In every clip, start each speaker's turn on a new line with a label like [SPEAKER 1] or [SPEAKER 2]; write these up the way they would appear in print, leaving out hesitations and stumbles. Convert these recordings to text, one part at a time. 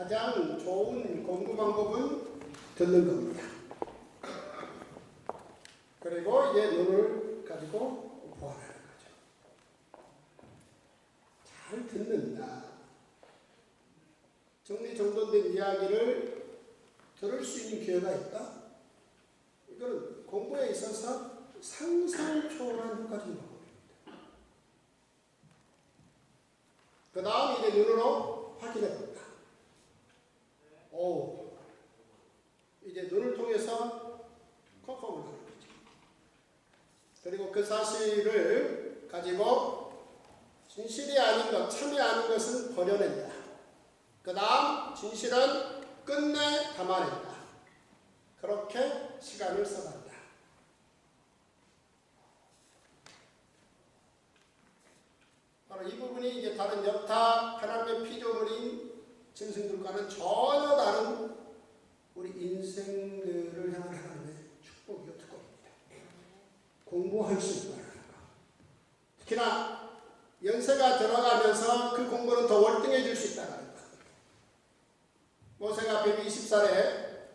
[SPEAKER 1] 가장 좋은 공부 방법은 듣는 겁니다. 그리고 이제 눈을 가지고 보완하는 거죠. 잘 듣는다. 정리정돈된 이야기를 들을 수 있는 기회가 있다. 이거는 공부에 있어서 상상 초월한 효과적인 방법입니다. 그 다음 이제 눈으로 확인해 본다. 오, 이제 눈을 통해서 컨펌을 하는 거죠. 그리고 그 사실을 가지고 진실이 아닌 것, 참이 아닌 것은 버려낸다. 그 다음 진실은 끝내 담아낸다. 그렇게 시간을 써간다. 바로 이 부분이 이제 다른 여타 하나님의 피조물인 짐승들과는 전혀 다른 우리 인생들을 향한 하나님의 축복이요 특권입니다. 공부할 수 있다는 거. 특히나 연세가 들어가면서 그 공부는 더 월등해질 수 있다는 거. 모세가 120살에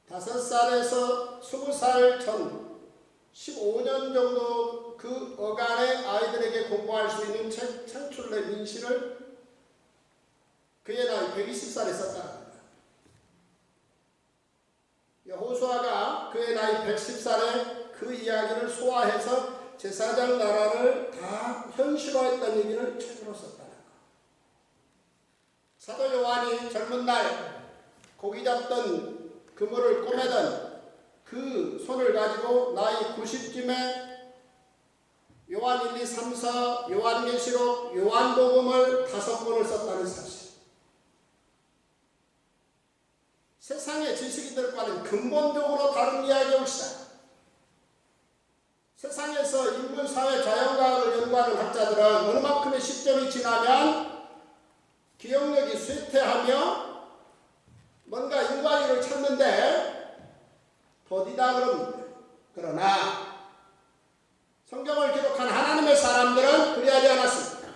[SPEAKER 1] 5살에서 20살 전 15년 정도 그 어간의 아이들에게 공부할 수 있는 책 창출의 민시를 그의 나이 120살에 썼다는 겁니다. 여호수아가 그의 나이 110살에 그 이야기를 소화해서 제사장 나라를 다 현실화했다는 얘기를 책으로 썼다는 거. 사도 요한이 젊은 날 고기 잡던 그물을 꼬매던 그 손을 가지고 나이 90쯤에 요한 1, 2, 3, 4, 요한계시록, 요한복음을 5권을 썼다는 사실. 세상의 지식인들과는 근본적으로 다른 이야기일 것이다. 세상에서 인문, 사회, 자연과학을 연구하는 학자들은 어느 만큼의 시점이 지나면 기억력이 쇠퇴하며 뭔가 인과율을 찾는데 더디다 그럽니다. 그러나 성경을 기록한 하나님의 사람들은 그리하지 않았습니다.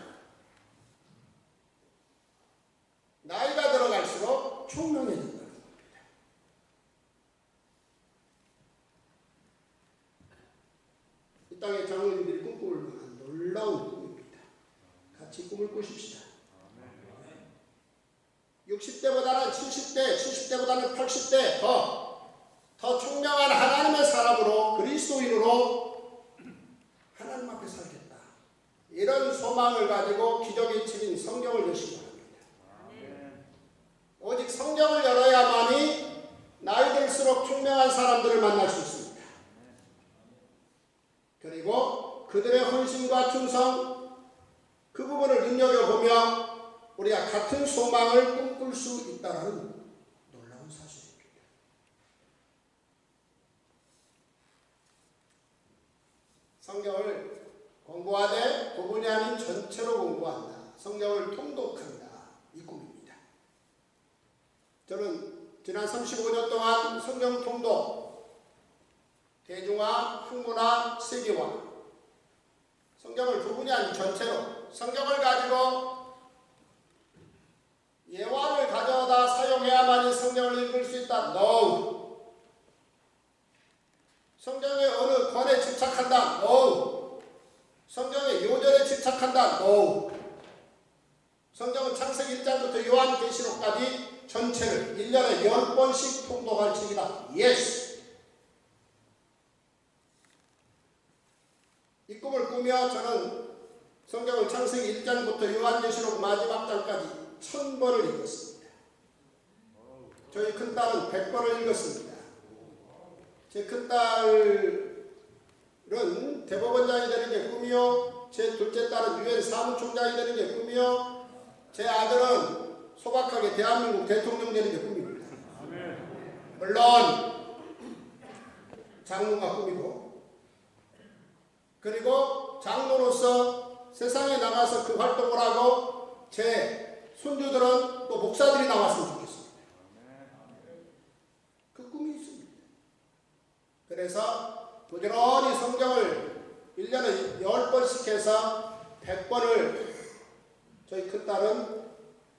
[SPEAKER 1] 나이가 들어갈수록 총명해진다는 겁니다. 이 땅의 장로님들이 꿈꿀 만한 놀라운 꿈입니다. 같이 꿈을 꾸십시다. 60대보다는 70대, 70대보다는 80대 더 총명한 하나님의 사람으로 그리스도인으로 하나님 앞에 살겠다. 이런 소망을 가지고 기적의 책인 성경을 여시기 바랍니다. 오직 성경을 열어야만이 나이 들수록 총명한 사람들을 만날 수 있습니다. 그리고 그들의 헌신과 충성 그 부분을 눈여겨보며 우리가 같은 소망을 꿈꿀 수 있다는 놀라운 사실입니다. 성경을 공부하되 부분이 아닌 전체로 공부한다. 성경을 통독한다. 이 꿈입니다. 저는 지난 35년 동안 성경 통독, 대중화, 학문화, 세계화, 성경을 부분이 아닌 전체로 성경을 가지고 예화를 가져다 사용해야만이 성경을 읽을 수 있다. No. 성경의 어느 권에 집착한다. No. 성경의 요절에 집착한다. No. 성경은 창세기 1장부터 요한계시록까지 전체를 1년에 10번씩 통독할 책이다. Yes. 이 꿈을 꾸며 저는 성경을 창세기 1장부터 요한계시록 마지막 장까지 1000번을 읽었습니다. 저희 큰딸은 100번을 읽었습니다. 제 큰딸은 대법원장이 되는 게 꿈이요, 제 둘째 딸은 유엔 사무총장이 되는 게 꿈이요, 제 아들은 소박하게 대한민국 대통령 되는 게 꿈입니다. 물론 장로가 꿈이고, 그리고 장로로서 세상에 나가서 그 활동을 하고 제 손주들은 또 목사들이 나왔으면 좋겠습니다. 그 꿈이 있습니다. 그래서 부지런히 성경을 1년에 10번씩 해서 100번을 저희 큰딸은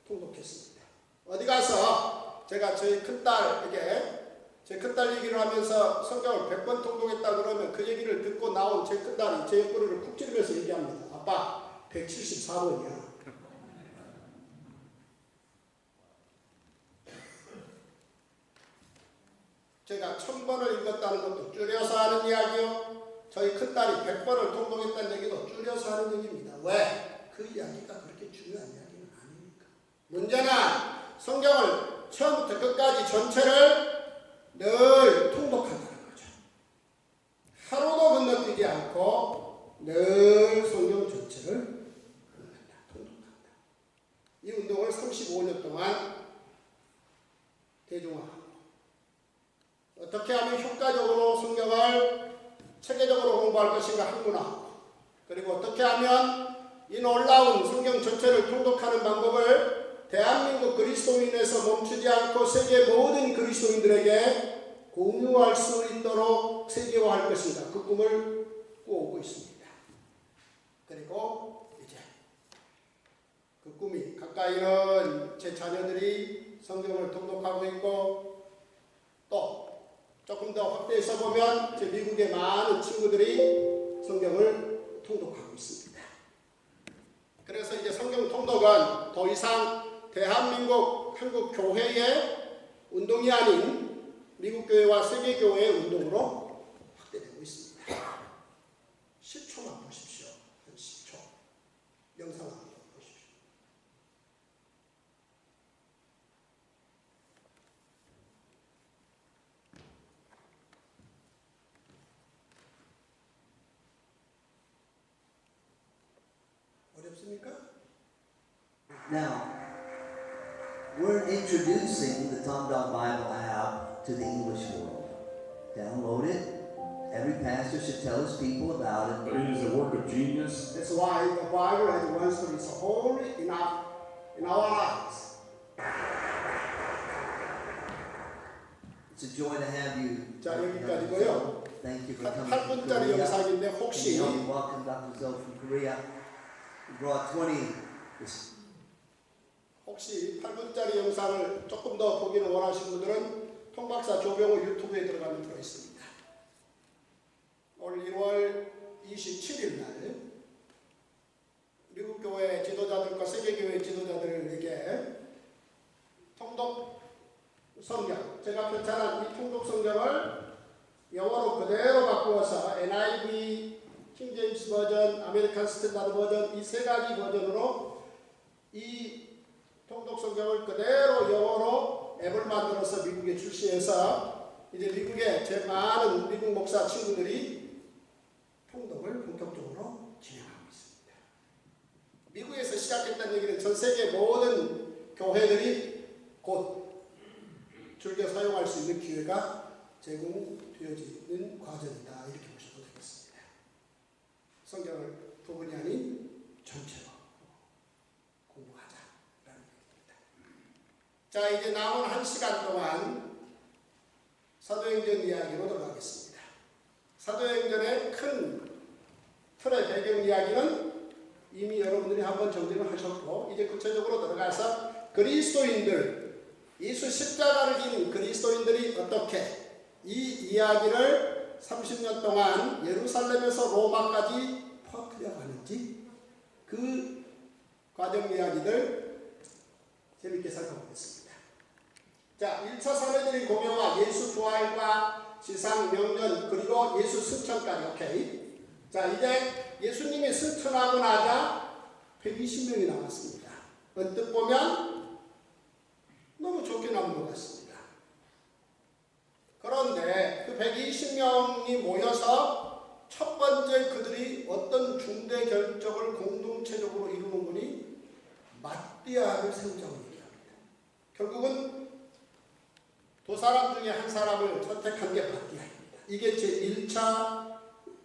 [SPEAKER 1] 통독했습니다. 어디 가서 제가 저희 큰딸에게 제 큰딸 얘기를 하면서 성경을 100번 통독했다 그러면 그 얘기를 듣고 나온 제 큰딸이 제 옆구리를 쿡 찌르면서 얘기합니다. 아빠 174번이야. 제가 1000번을 읽었다는 것도 줄여서 하는 이야기요. 저희 큰딸이 100번을 통독했다는 얘기도 줄여서 하는 얘기입니다. 왜? 그 이야기가 그렇게 중요한 이야기는 아니니까. 문제는 성경을 처음부터 끝까지 전체를 늘 통독한다는 거죠. 하루도 건너뛰지 않고 늘 성경 전체를 통독한다. 이 운동을 35년 동안 대중화하고 어떻게 하면 효과적으로 성경을 체계적으로 공부할 것인가 학문화하고 그리고 어떻게 하면 이 놀라운 성경 전체를 통독하는 방법을 대한민국 그리스도인에서 멈추지 않고 세계 모든 그리스도인들에게 공유할 수 있도록 세계화할 것인가 그 꿈을 꾸어오고 있습니다. 그리고 이제 그 꿈이 가까이는 제 자녀들이 성경을 통독하고 있고 또 조금 더 확대해서 보면 제 미국의 많은 친구들이 성경을 통독하고 있습니다. 그래서 이제 성경 통독은 더 이상 대한민국 한국 교회의 운동이 아닌 미국 교회와 세계 교회의 운동으로 확대되고 있습니다. 10초만 보십시오. 한 10초. 영상 한번 보십시오. 어렵습니까?
[SPEAKER 2] Now, we're introducing the Tom Dog Bible app to the English world. Download it. Every pastor should tell his people about it.
[SPEAKER 3] But it is a work of genius.
[SPEAKER 1] That's why the Bible has once for its whole in our lives.
[SPEAKER 2] It's a joy to have you.
[SPEAKER 1] 자, 여기까지고요.
[SPEAKER 2] Thank you for coming from
[SPEAKER 1] 8분짜리
[SPEAKER 2] Korea.
[SPEAKER 1] 영상인데
[SPEAKER 2] And
[SPEAKER 1] 혹시
[SPEAKER 2] welcome Dr. Zoe from Korea. We brought 20.
[SPEAKER 1] 혹시 8분짜리 영상을 조금 더 보기를 원하시는 분들은 통박사 조병호 유튜브에 들어가면 들어있습니다. 올 1월 27일 날 미국 교회 지도자들과 세계 교회 지도자들에게 통독 성경, 제가 편찬한 이 통독 성경을 영어로 그대로 바꾸어서 NIV, 킹제임스 버전, 아메리칸 스탠다드 버전 이 세 가지 버전으로 이 통독 성경을 그대로 영어로 앱을 만들어서 미국에 출시해서 이제 미국에 제 많은 미국 목사 친구들이 통독을 본격적으로 진행하고 있습니다. 미국에서 시작했다는 얘기는 전 세계 모든 교회들이 곧 즐겨 사용할 수 있는 기회가 제공되어지는 과정이다 이렇게 보셔도 되겠습니다. 성경을 부분이 아닌 전체로 공부하자라는 얘기입니다. 자, 이제 남은 1시간 동안 사도행전 이야기로 들어가겠습니다. 사도행전의 큰 틀의 배경 이야기는 이미 여러분들이 한번 정리를 하셨고 이제 구체적으로 들어가서 그리스도인들 예수 십자가를 지닌 그리스도인들이 어떻게 이 이야기를 30년 동안 예루살렘에서 로마까지 퍼뜨려 가는지 그 과정 이야기들 재밌게 살펴보겠습니다. 자, 1차 사례들이 공영화 예수 부활과 지상 명전 그리고 예수 승천까지 오케이. 자, 이제 예수님이 승천하고 나자 120명이 남았습니다. 언뜻 보면 너무 좋게 남은 것 같습니다. 그런데 그 120명이 모여서 첫 번째 그들이 어떤 중대 결정을 공동체적으로 이루는 분이 마띠아를 세우자고 얘기합니다. 결국은 두 사람 중에 한 사람을 선택한 게 마띠아입니다. 이게 제1차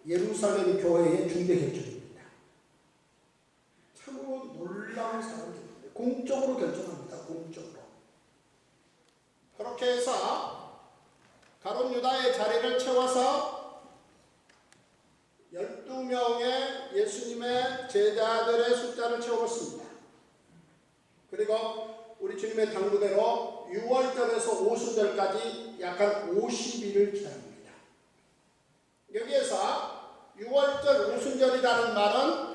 [SPEAKER 1] 예루살렘 교회의 중대 결정입니다. 참으로 놀라운 사람들인데 공적으로 결정합니다. 공적으로. 그렇게 해서 가룟 유다의 자리를 채워서 12명의 예수님의 제자들의 숫자를 채웠습니다. 그리고 우리 주님의 당부대로 6월절에서 오순절까지 약 한 50일을 기다립니다. 여기에서 6월절 오순절이라는 말은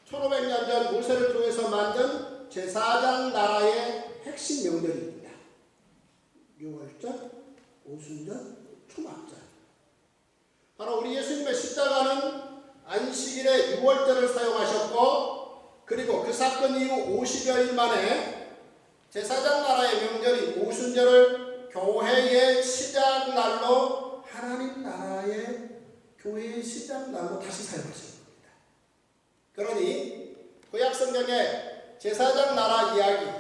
[SPEAKER 1] 1500년 전 모세를 통해서 만든 제사장 나라의 핵심 명절입니다. 6월절, 오순절, 초막절. 바로 우리 예수님의 십자가는 안식일에 6월절을 사용하셨고, 그리고 그 사건 이후 50여일 만에 제사장 나라의 명절인 오순절을 교회의 시작날로, 하나님 나라의 교회의 시작날로 다시 사용하신 겁니다. 그러니 구약 성경의 제사장 나라 이야기,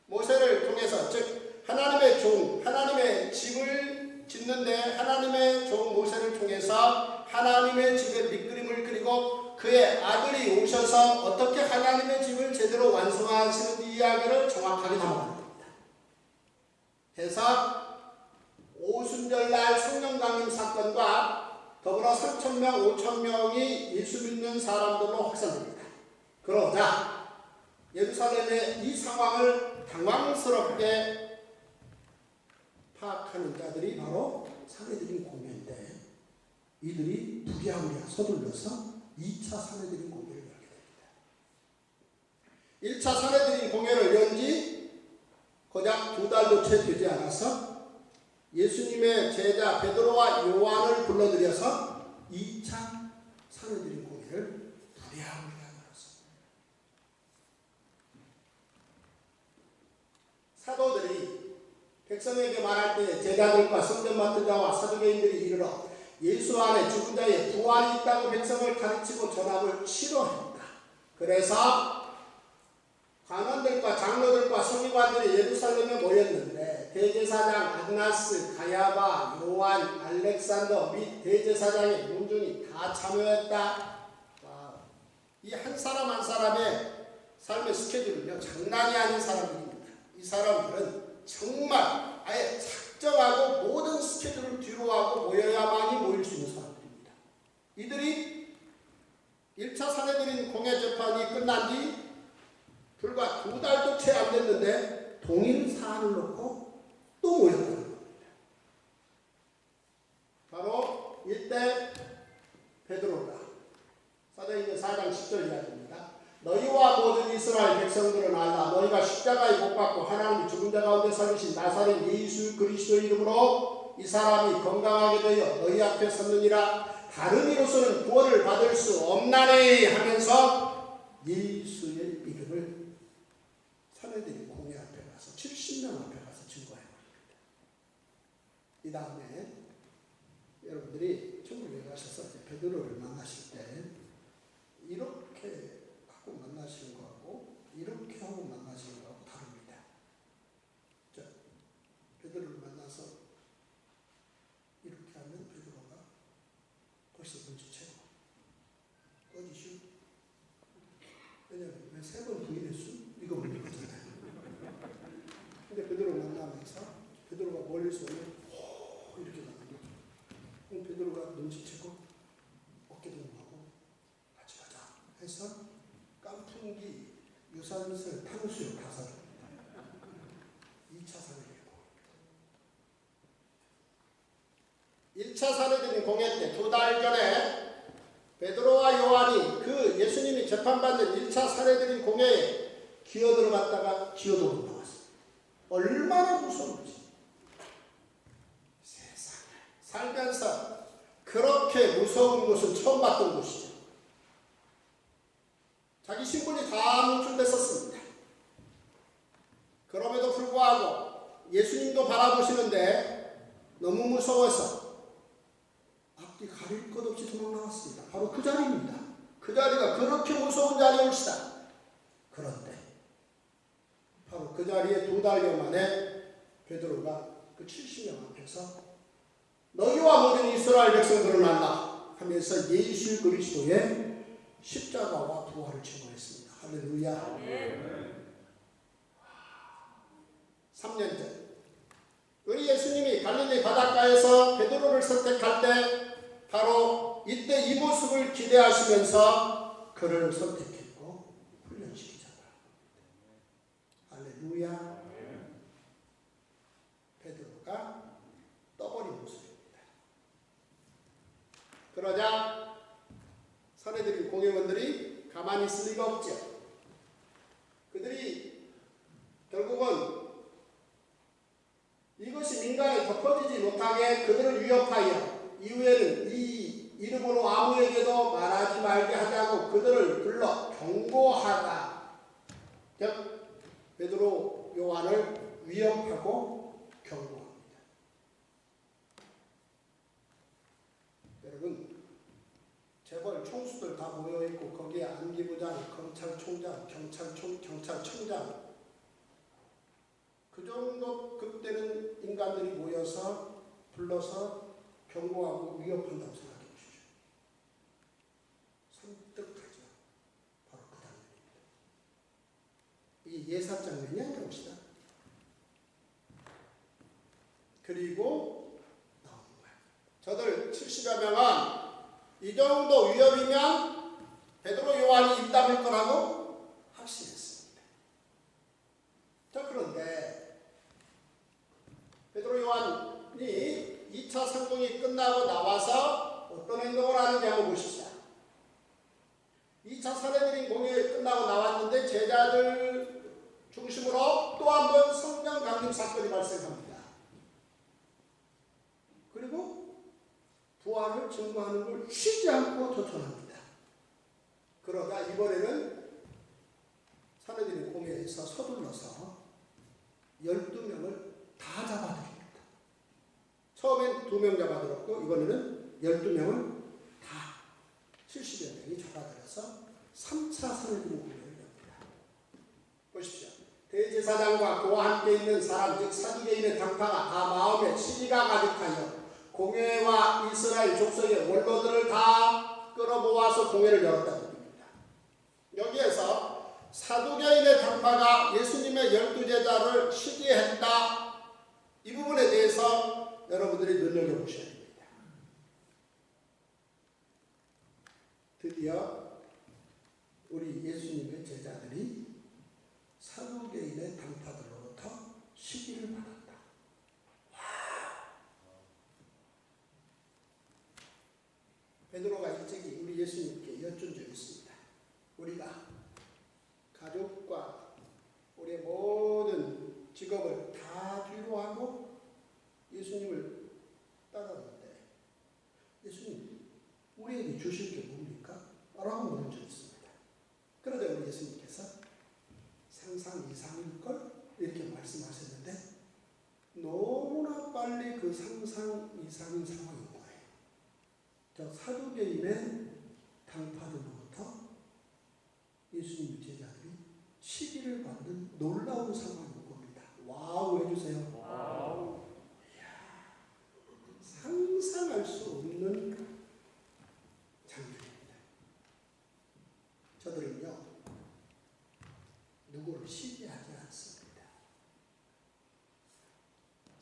[SPEAKER 1] 모세를 통해서, 즉 하나님의 종, 하나님의 집을 짓는데 하나님의 종 모세를 통해서 하나님의 집의 밑그림을 그리고 그의 아들이 오셔서 어떻게 하나님의 집을 제대로 완성하시는 이야기를 정확하게 담아가는 겁니다. 그래서 오순절날 성령 강림 사건과 더불어 3,000명, 5,000명이 예수 믿는 사람들로 확산됩니다. 그러자 예루살렘의 이 상황을 당황스럽게 파악하는 자들이 바로 사내들인 공회인데, 이들이 부랴부랴 서둘러서 2차 사내들인 공회를 열게 됩니다. 1차 사내들인 공회를 연지 고작 2달도 채 되지 않아서 예수님의 제자 베드로와 요한을 불러들여서 2차 사내들인 공회를 부랴부랴 열었습니다. 사도들이 백성에게 말할 때 제자들과 성전 맡은 자와 사두개인들이 이르러 예수 안에 죽은 자의 부활이 있다고 백성을 가르치고 전함을 싫어했다. 그래서 관원들과 장로들과 서기관들이 예루살렘에 모였는데 대제사장 안나스, 가야바, 요한, 알렉산더 및 대제사장의 문중이 다 참여했다. 이 한 사람 한 사람의 삶의 스케줄은요, 장난이 아닌 사람들입니다. 이 사람들은 정말 아예 작정하고 모든 스케줄을 뒤로하고 모여야만이 모일 수 있는 사람들입니다. 이들이 1차 사내들인 공회 재판이 끝난 뒤 불과 2달도 채 안 됐는데 동일 사안을 놓고 또 모였다는 겁니다. 바로 이때 베드로가 사도행전 4장 10절 이야기입니다. 너희와 모든 이스라엘 백성들은 알라. 너희가 십자가에 못 박고 하나님이 죽은 자 가운데 살리신 나사렛 예수 그리스도의 이름으로 이 사람이 건강하게 되어 너희 앞에 섰느니라. 다른 이로서는 구원을 받을 수 없나니 하면서 예수의 이름을 사내들이 공회 앞에 가서 70명 앞에 가서 증거해버립니다. 이 다음에 여러분들이 천국에 가셔서 베드로를 만나실 때 이렇게 하고 만나시는 거하고 이렇게 하고 만나시는 거하고 다릅니다. 자, 베드로를 만나서 이렇게 하면 베드로가 벌써 눈치채고 꺼지슈. 왜냐면 왜 3번 부인했슈? 이거 물리거든요. 근데 베드로를 만나면서 베드로가 멀리서 오면 이렇게 가는 거죠. 그럼 베드로가 눈치채고 어깨 동무하고 같이 가자 해서 깐풍기, 유산슬, 탕수육 다 사줍니다. 2차 사내들인 공회. 1차 사내들인 공회 때 2달 전에 베드로와 요한이 그 예수님이 재판받는 1차 사내들인 공회에 기어들어갔다가 기어도 못 나왔어요. 얼마나 무서운지. 세상에 살면서 그렇게 무서운 곳은 처음 봤던 곳이죠. 자기 신분이 다 노출됐었습니다. 그럼에도 불구하고 예수님도 바라보시는데 너무 무서워서 앞뒤 가릴 것 없이 도망 나왔습니다. 바로 그 자리입니다. 그 자리가 그렇게 무서운 자리일시다. 그런데 바로 그 자리에 2달여 만에 베드로가 그 70명 앞에서 너희와 모든 이스라엘 백성들을 만나 하면서 예수 그리스도의 십자가와 부활을 증거했습니다. 할렐루야. 3년 전 우리 예수님이 갈릴리 바닷가에서 베드로를 선택할 때 바로 이때 이 모습을 기대하시면서 그를 선택했고 훈련시키셨다. 할렐루야. 그러자 사내들인 공회원들이 가만히 있을 리가 없죠. 그들이 결국은 이것이 민간에 덮어지지 못하게 그들을 위협하여 이후에는 이 이름으로 아무에게도 말하지 말게 하자고 그들을 불러 경고하다. 즉 베드로 요한을 위협하고 경고합니다. 여러분, 재벌 총수들 다 모여있고 거기에 안기부장, 검찰총장, 경찰청장 그 정도 급되는 인간들이 모여서 불러서 경고하고 위협한다고 생각해 보십시오. 섬뜩하죠. 바로 그 장면입니다. 이 예사 장면이 아니라 봅시다. 그리고 나오는 거예요. 저들 70여 명은 이 정도 위협이면 베드로 요한이 입 다물 거라고 확신했습니다. 자, 그런데 베드로 요한이 2차 상봉이 끝나고 나와서 어떤 행동을 하는지 한번 보십시다. 2차 사내들인 공회가 끝나고 나왔는데 제자들 중심으로 또 한 번 성령 강림 사건이 발생합니다. 그리고 부활을 증거하는 걸 쉬지 않고 도전합니다. 그러다 이번에는 사내들인 공회에서 서둘러서 12명을 다 잡아들입니다. 처음엔 2명 잡아들었고 이번에는 12명을 다 70여 명이 잡아들여서 3차 사내들인 공회를 엽니다. 보십시오. 대제사장과 그와 함께 있는 사람 즉 사두개인의 당파가 다 마음에 시기가 가득하여 공회와 이스라엘 족속의 원로들을 다 끌어모아서 공회를 열었다는 겁니다. 여기에서 사두개인의 당파가 예수님의 12제자를 시기했다. 이 부분에 대해서 여러분들이 눈여겨보셔야 됩니다. 드디어 우리 예수님의 제자들이 사두개인의 당파들로부터 시기를 받았다. 베드로가 일찍이 우리 예수님께 여쭌 적이 있습니다. 우리가 가족과 우리의 모든 직업을 다 뒤로 하고 예수님을 따랐는데 예수님 우리에게 주실 게 뭡니까? 라고 물은 적이 있습니다. 그러자 우리 예수님께서 상상 이상일걸? 이렇게 말씀하셨는데 너무나 빨리 그 상상 이상인 상황인 거예요. 저 사두개인의 당파들로부터 예수님의 제자들이 시기를 받는 놀라운 상황인 겁니다. 와우 해주세요. 와우. 이야, 상상할 수 없는 장면입니다. 저들은요 누구를 시기하지 않습니다.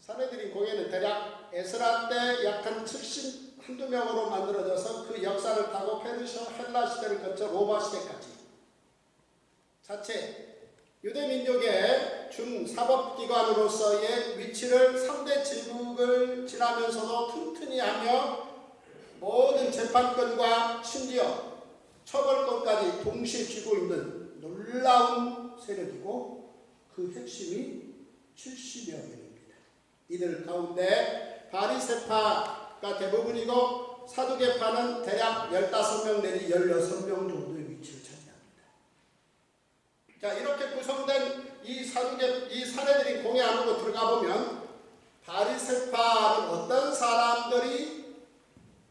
[SPEAKER 1] 사내들인 공회는 대략 에스라 때 약 한 71~2명으로 만들어져서 그 역사를 타고 페르시아 헬라 시대를 거쳐 로마 시대까지 자체 유대 민족의 준사법기관으로서의 위치를 3대 제국을 지나면서도 튼튼히 하며 모든 재판권과 심지어 처벌권까지 동시에 쥐고 있는 놀라운 세력이고 그 핵심이 70여 명입니다. 이들 가운데 바리새파가 대부분이고 사두개파는 대략 15명 내지 16명 정도의 위치를 차지합니다. 자, 이렇게 구성된 이 사내들인 공회 안으로 들어가 보면 바리새파는 어떤 사람들이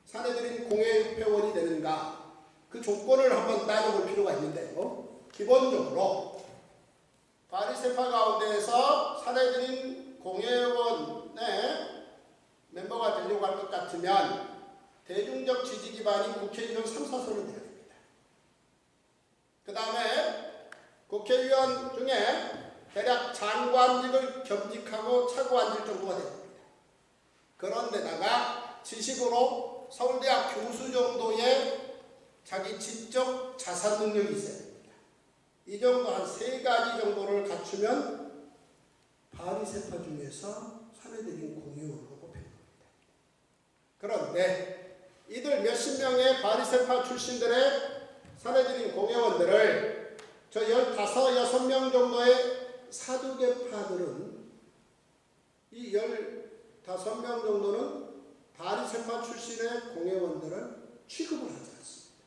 [SPEAKER 1] 사내들인 공회 회원이 되는가 그 조건을 한번 따져볼 필요가 있는데요. 기본적으로 바리새파 가운데에서 사내들인 공회원의 멤버가 되려고 할 것 같으면 대중적 지지 기반이 국회의원 3~4선은 돼야 됩니다. 그 다음에 국회의원 중에 대략 장관직을 겸직하고 차고 앉을 정도가 돼야 됩니다. 그런데다가 지식으로 서울대학 교수 정도의 자기 지적 자산 능력이 있어야 됩니다. 이 정도 한 3가지 정도를 갖추면 바리새파 중에서 사내들인 공회원으로 뽑히는 겁니다. 그런데 이들 몇십 명의 바리새파 출신들의 사내들인 공회원들을 저 15, 6명 정도의 사두개파들은 이 15명 정도는 바리새파 출신의 공회원들을 취급을 하지 않습니다.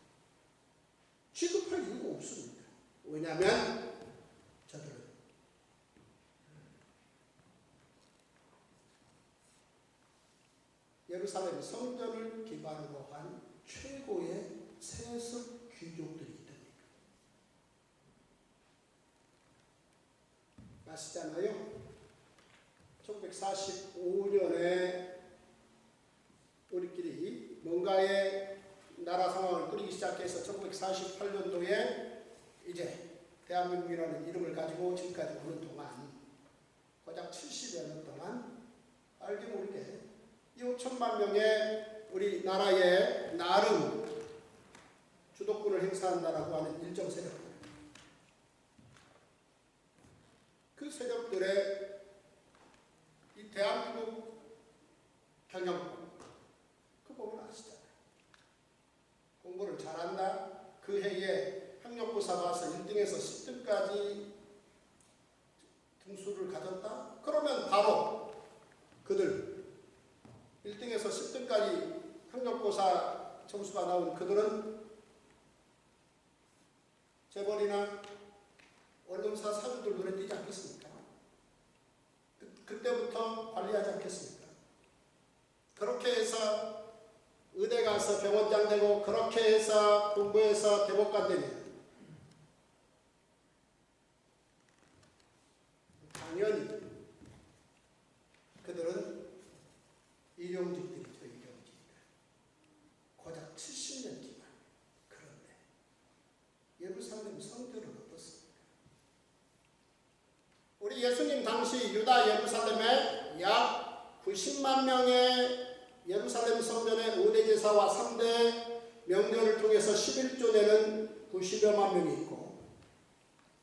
[SPEAKER 1] 취급할 이유가 없습니다. 왜냐하면 저들은 예루살렘 성전을 기반으로 한 최고의 세습 귀족들이기 때문입니다. 아시잖아요. 1945년에 우리끼리 뭔가의 나라 상황을 꾸리기 시작해서 1948년도에 이제 대한민국이라는 이름을 가지고 지금까지 오는 동안 고작 70여 년 동안 알게 모르게 5천만 명의 우리나라의 나름 주도권을 행사한다라고 하는 일정 세력들, 그 세력들의 이 대한민국 경영권, 그 보면 아시잖아요. 공부를 잘한다, 그 해에 학력고사 봐서 1등에서 10등까지 등수를 가졌다, 그러면 바로 그들 1등에서 10등까지 학력고사 점수가 나온 그들은 재벌이나 언론사 사주들 눈에 띄지 않겠습니까? 그때부터 관리하지 않겠습니까? 그렇게 해서 의대 가서 병원장 되고, 그렇게 해서 공부해서 대법관 되면 당연히 그들은 일용직들이죠. 일용직. 고작 70년 기간. 그런데 예루살렘 성전은 어떻습니까? 우리 예수님 당시 유다 예루살렘에 약 90만 명의 예루살렘 성전의 5대 제사와 3대 명절을 통해서 11조 내는 90여만 명이 있고,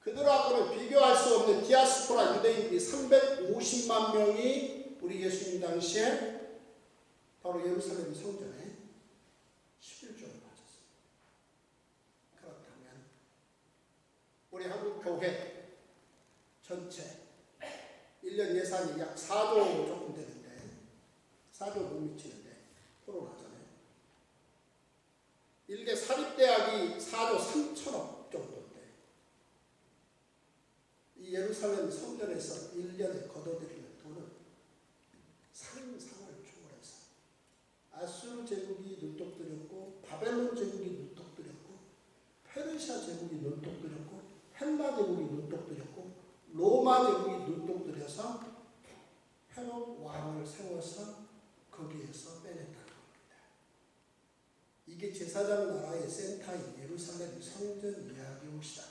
[SPEAKER 1] 그들하고는 비교할 수 없는 디아스포라 유대인들이 350만 명이 우리 예수님 당시에 바로 예루살렘 성전에 11조를 바쳤습니다. 그렇다면 우리 한국 교회 전체 1년 예산이 약 4조 조금 되는데, 4조 못 미치는데, 코로나 전에 일개 사립대학이 4조 3천억 정도인데, 이 예루살렘 성전에서 1년에 거둬들이는 돈은 상상을 초월해서 아수르 제국이 눈독 들였고, 바벨론 제국이 눈독 들였고, 페르시아 제국이 눈독 들였고, 헬라 제국이 눈독 들였고, 로마 제국이 눈독 들여서 헤롯 왕을 세워서 거기에서 빼냈다는 겁니다. 이게 제사장 나라의 센터인 예루살렘 성전 이야기옵시다.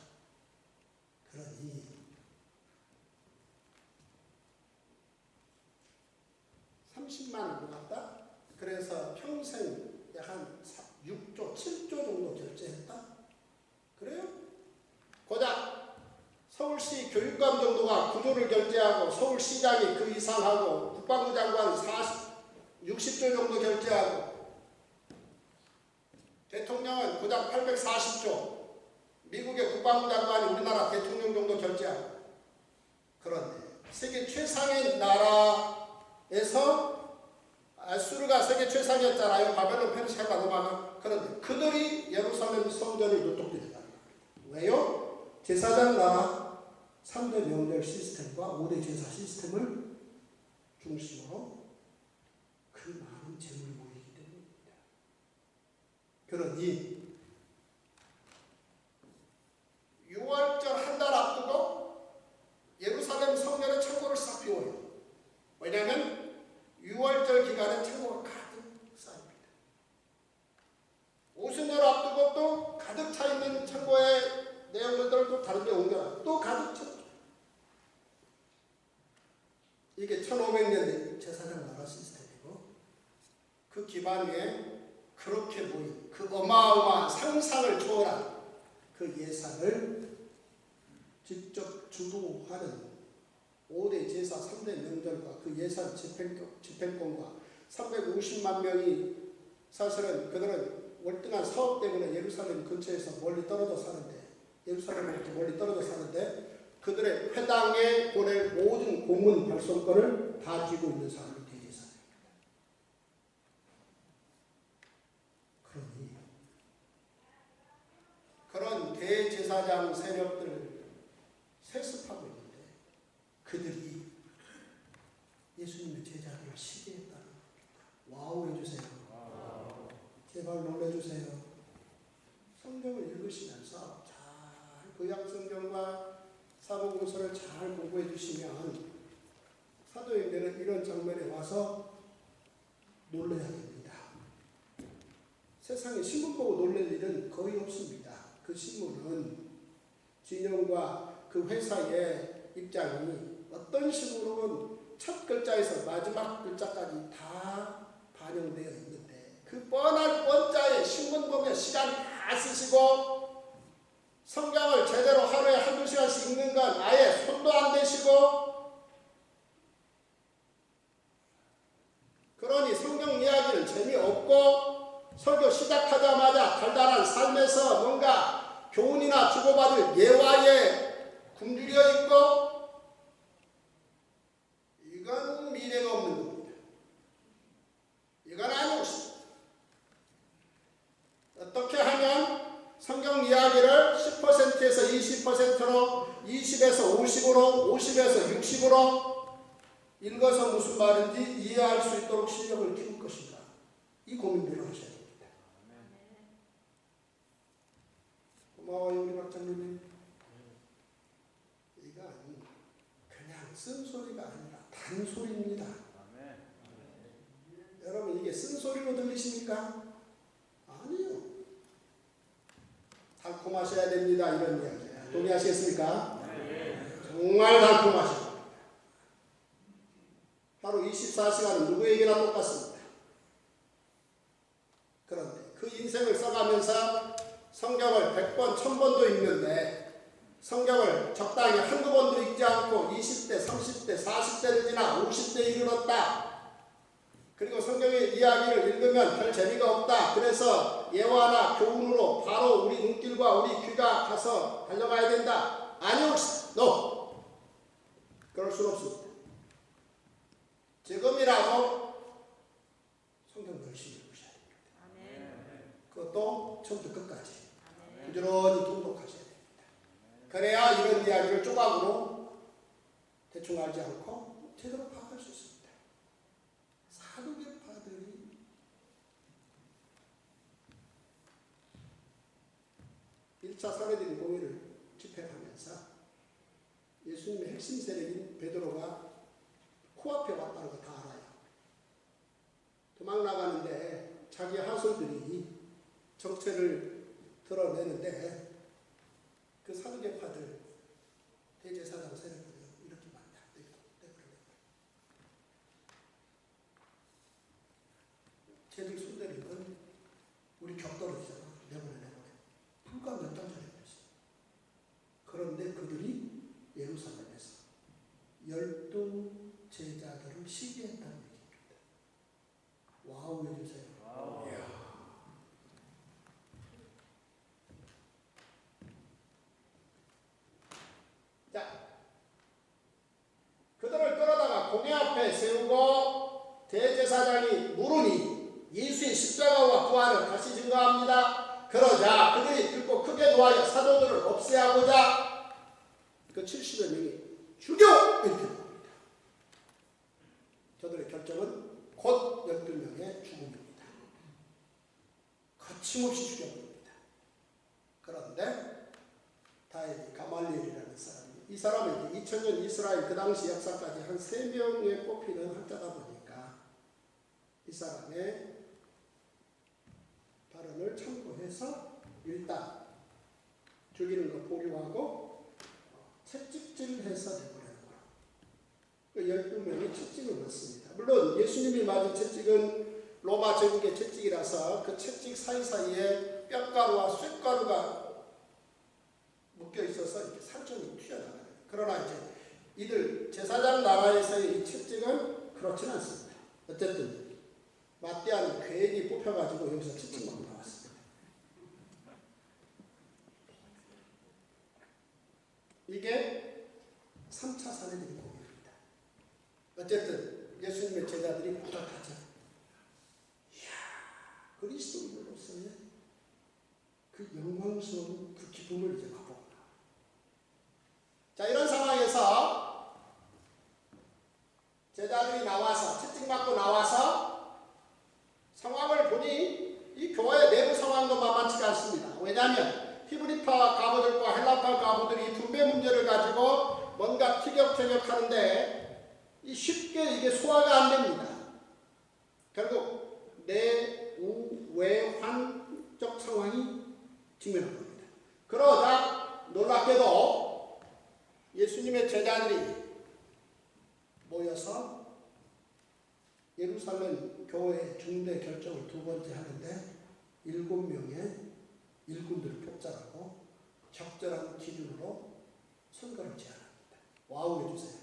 [SPEAKER 1] 그러니 30만을 모았다. 그래서 평생 약 한 6조, 7조 정도 결제했다. 그래요? 고작 서울시 교육감 정도가 9조를 결제하고, 서울시장이 그 이상하고, 국방부 장관 60조 정도 결제하고, 대통령은 고작 840조, 미국의 국방부 장관이 우리나라 대통령 정도 결제하고. 그런데 세계 최상의 나라에서 아수르가 세계 최상이었잖아요. 바벨론 페르시아가 넘어가면. 그런데 그들이 예루살렘 성전을 눈독들였다. 왜요? 제사장 나라 3대 명절 시스템과 5대 제사 시스템을 중심으로 그 많은 재물이 모이기 때문입니다. 그러니 6월절 한 달 앞두고 예루살렘 성전의 창고를 싹 비워요. 왜냐하면 6월절 기간에 창고가 가득 쌓입니다. 오순절 앞두고 또 가득 차 있는 창고의 내용들도 다른 데 옮겨라. 또 가득 차. 이게 1500년 제사장 나라 시스템이고, 그 기반 위에 그렇게 모인 그 어마어마한 상상을 초월한 그 예산을 직접 주도하는 5대 제사 3대 명절과 그 예산 집행권과 350만 명이 사실은 그들은 월등한 사업 때문에 예루살렘 근처에서 멀리 떨어져 사는데, 예루살렘으로부터 멀리 떨어져 사는데 그들의 회당에 보낼 모든 공문 발송권을 다 쥐고 있는 사람이 대제사장입니다. 그러니 그런 대제사장 세력들을 세습하고 있는데 그들이 예수님의 제자들을 시기했다는 겁니다. 와우 해주세요. 제발 놀래주세요. 성경을 읽으시면서 잘 구약 성경과 사복음서를 잘 공부해 주시면 사도행전은 이런 장면에 와서 놀라야 됩니다. 세상에 신문 보고 놀랄 일은 거의 없습니다. 그 신문은 진영과 그 회사의 입장이 어떤 식으로든 첫 글자에서 마지막 글자까지 다 반영되어 있는데 그 뻔할 뻔자에 신문 보면 시간 다 쓰시고 성경을 제대로 하루에 한두 시간씩 읽는 건 아예 손도 안 대시고, 그러니 성경 이야기는 재미없고 설교 시작하자마자 달달한 삶에서 뭔가 교훈이나 주고받을 예화에 굶주려 있고, 이건 미래가 없는 겁니다. 이건 아니었습니다. 어떻게 하면 성경 이야기를 10%에서 20%로, 20에서 50으로, 50에서 60으로 읽어서 무슨 말인지 이해할 수 있도록 실력을 키울 것인가, 이 고민들을 하셔야 됩니다. 고마워요 우리 박장님. 이건 그냥 쓴소리가 아니라 단소리입니다. 여러분 이게 쓴소리로 들리십니까? 아니요. 달콤하셔야 됩니다. 이런 이야기 동의하시겠습니까? 정말 달콤하셔야 됩니다. 하루 24시간은 누구에게나 똑같습니다. 그런데 그 인생을 써가면서 성경을 100번, 1000번도 읽는데 성경을 적당히 한두 번도 읽지 않고 20대, 30대, 40대를 지나 50대에 이르렀다. 그리고 성경의 이야기를 읽으면 별 재미가 없다. 그래서 예화나 교훈으로 바로 우리 눈길과 우리 귀가 가서 달려가야 된다. 아니요. No. 그럴 수는 없습니다. 지금이라도 성경 열심히 읽으셔야 됩니다. 그것도 처음부터 끝까지 부지런히 통독하셔야 됩니다. 그래야 이런 이야기를 조각으로 대충 알지 않고 제대로 파악할 수 있습니다. 사도계파들이 일차 사내들인 공의를 집행하면서 예수님의 핵심 세력인 베드로가 코앞에 왔다는 거 다 알아요. 도망 나가는데 자기 하솔들이 정체를 드러내는데 그 사도계파들 대제사장 세력들이 이렇게 말이야. 쟤들 손대는 건 우리 격돌이잖아. 내보내. 불과 몇 달 전에 그랬어. 그런데 그들이 예루살렘에서 12 제자들을 시기했다는 얘기입니다. 와우 해주세요. 자, 그들을 끌어다가 공회 앞에 세우고 대제사장이 물으니 예수의 십자가와 부활을 다시 증거합니다. 그러자 그들이 듣고 크게 노하여 사도들을 없애하고자 그 70여 명이 죽여! 이렇게 됩니다. 저들의 결정은 곧 12명의 죽음입니다. 거침없이 죽여버립니다. 그런데 다행히 가말리엘이라는 사람이, 이 사람은 2000년 이스라엘 그 당시 역사까지 한 3명에 뽑히는 학자다 보니까 이 사람의 발언을 참고해서 일단 죽이는 거 보류하고 채찍질해서 내버려요. 그 12명이 채찍을 맞습니다. 물론 예수님이 맞은 채찍은 로마 제국의 채찍이라서 그 채찍 사이사이에 뼈가루와 쇳가루가 묶여 있어서 이렇게 상처이 튀어나가요. 그러나 이제 이들 제사장 나라에서의 이 채찍은 그렇진 않습니다. 어쨌든 마띠아는 괜히 뽑혀가지고 여기서 채찍맞고 나왔습니다. 이게 3차 사내들의 공연입니다. 어쨌든 예수님의 제자들이 뿌듯하죠. 이야, 그리스도인으로서의 그 영광스러운 그 기쁨을 이제 맛보구나. 자, 이런 상황에서 제자들이 나와서 채찍맞고 나와서 상황을 보니 이 교회 내부 상황도 만만치가 않습니다. 왜냐하면 히브리파 가부들과 헬라파 가부들이 분배 문제를 가지고 뭔가 티격태격하는데 쉽게 이게 소화가 안 됩니다. 결국 내우외환적 상황이 직면한 겁니다. 그러자 놀랍게도 예수님의 제자들이 모여서 예루살렘 교회 중대 결정을 두 번째 하는데 7명의 일꾼들을 뽑자라고 적절한 기준으로 선거를 제안합니다. 와우 해주세요.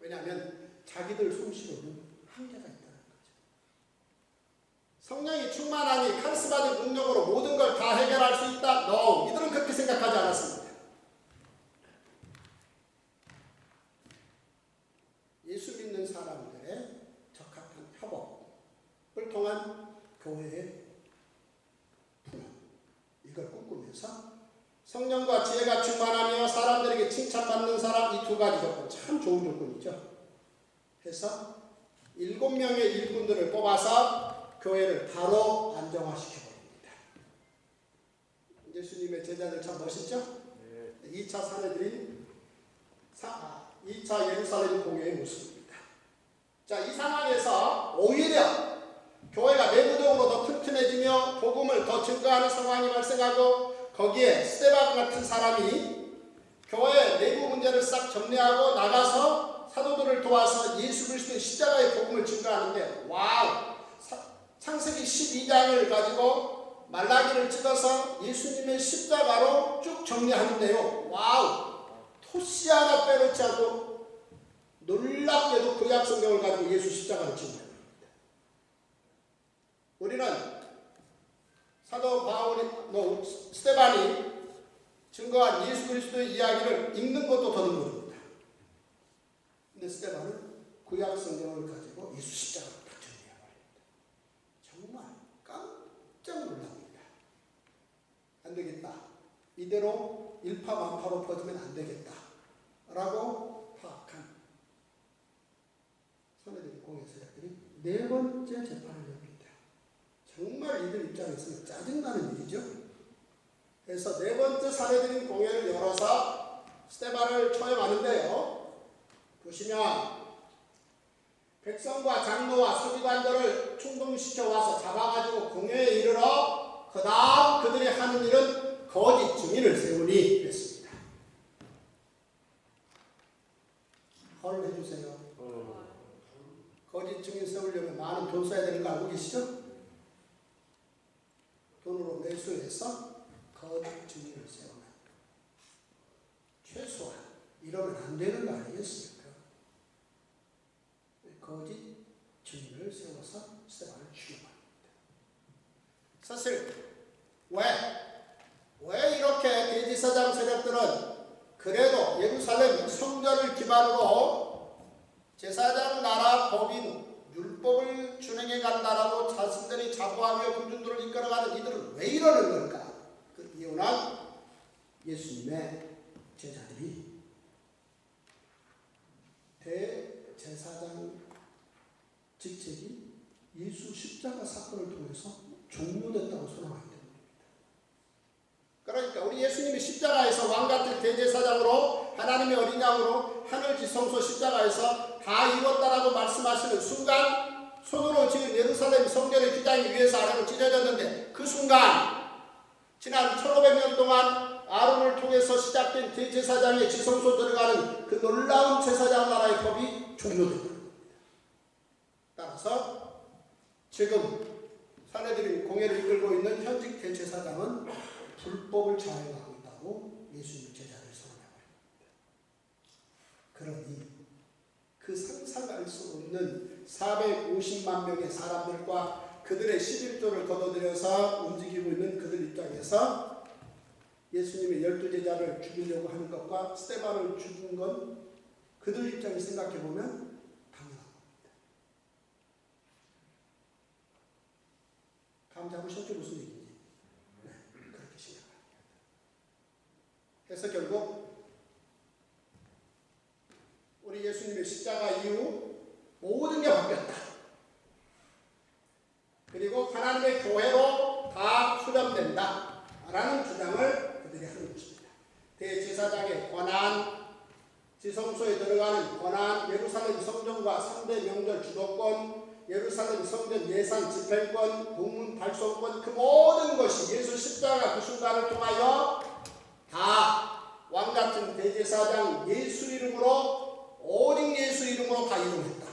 [SPEAKER 1] 왜냐하면 자기들 솜씨로는 한계가 있다는 거죠. 성령이 충만하니 카리스마적 능력으로 모든 걸 다 해결할 수 있다? No. 이들은 그렇게 생각하지 않았습니다. 예수 믿는 사람들의 적합한 협업을 통한 교회의 분원, 이걸 꿈꾸면서 성령과 지혜가 충만하며 사람들에게 칭찬받는 사람, 이 두 가지 조건 참 좋은 조건이죠. 해서 7명의 일꾼들을 뽑아서 교회를 바로 안정화시켜버립니다. 예수님의 제자들 참 멋있죠? 2차 사내들이 2차 예루살렘 공회의 모습입니다. 자, 이 상황에서 오히려 교회가 내부적으로 더 튼튼해지며 복음을 더 증거하는 상황이 발생하고 거기에 스데반 같은 사람이 교회 내부 문제를 싹 정리하고 나가서 사도들을 도와서 예수 그리스도의 십자가의 복음을 증거하는데 와우! 창세기 12장을 가지고 말라기를 찍어서 예수님의 십자가로 쭉 정리하는데요. 와우! 토시 하나 빼놓지 않고 놀랍게도 구약 성경을 가지고 예수 십자가를 증거합니다. 우리는 사도 바울이, 스데반이 증거한 예수 그리스도의 이야기를 읽는 것도 더듬어줍니다. 근데 스데반은 구약 성경을 가지고 예수 십자가를 다 정리해버립니다. 정말 깜짝 놀랍니다. 안 되겠다. 이대로 일파만파로 퍼지면 안 되겠다. 라고 파악한 선회들의 공예사들이 4번째 재판을 엽니다. 정말 이들 입장에서는 짜증나는 일이죠. 그래서 4번째 사례들인 공회를 열어서 스데반을 처형하는데요. 보시면 백성과 장로와 서기관들을 충동시켜 와서 잡아가지고 공회에 이르러 그 다음 그들이 하는 일은 거짓 증인을 세우니 그랬습니다. 헐 해주세요. 거짓 증인 세우려면 많은 돈 써야 되는 거 알고 계시죠? 돈으로 매수해서 거짓 증인을 세우는, 최소한 이러면 안 되는 거 아니겠습니까? 거짓 증인을 세워서 스데반을 죽여버립니다. 사실 왜 이렇게 대제사장 세력들은 그래도 예루살렘 성전을 기반으로 제사장 나라 법인 율법을 준행해 간다라고 자신들이 자부하며 군중들을 이끌어가는 이들은 왜 이러는 걸까? 그 이유는 예수님의 제자들이 대제사장 직책이 예수 십자가 사건을 통해서 종료됐다고 선언하기 때문입니다. 그러니까 우리 예수님이 십자가에서 왕같은 대제사장으로 하나님의 어린 양으로 하늘 지성소 십자가에서 다 이뤘다라고 말씀하시는 순간 손으로 지은 예루살렘 성전의 기장이 위에서 아래로 찢어졌는데 그 순간 지난 1500년 동안 아론을 통해서 시작된 대제사장의 지성소 들어가는 그 놀라운 제사장 나라의 법이 종료됩니다. 따라서 지금 사내들이 공회를 이끌고 있는 현직 대제사장은 불법을 자행하고 있다고 예수님 제자를 선언해버립니다. 그러니 그 상상할 수 없는 450만 명의 사람들과 그들의 11조를 거둬들여서 움직이고 있는 그들 입장에서 예수님의 12제자를 죽이려고 하는 것과 스데반을 죽인 건 그들 입장에 생각해 보면 당연한 겁니다. 감 잡으셨죠? 무슨 얘기인지? 네, 그렇게 생각합니다. 그래서 결국 우리 예수님의 십자가 이후 모든 게 바뀌었다. 그리고 하나님의 교회로 다 수렴된다 라는 주장을 그들이 하는 것입니다. 대제사장의 권한, 지성소에 들어가는 권한, 예루살렘 성전과 3대 명절 주도권, 예루살렘 성전 예산 집행권, 공문 발송권, 그 모든 것이 예수 십자가 그 순간을 통하여 다 왕같은 대제사장 예수 이름으로, 오직 예수 이름으로 다 이루어졌다.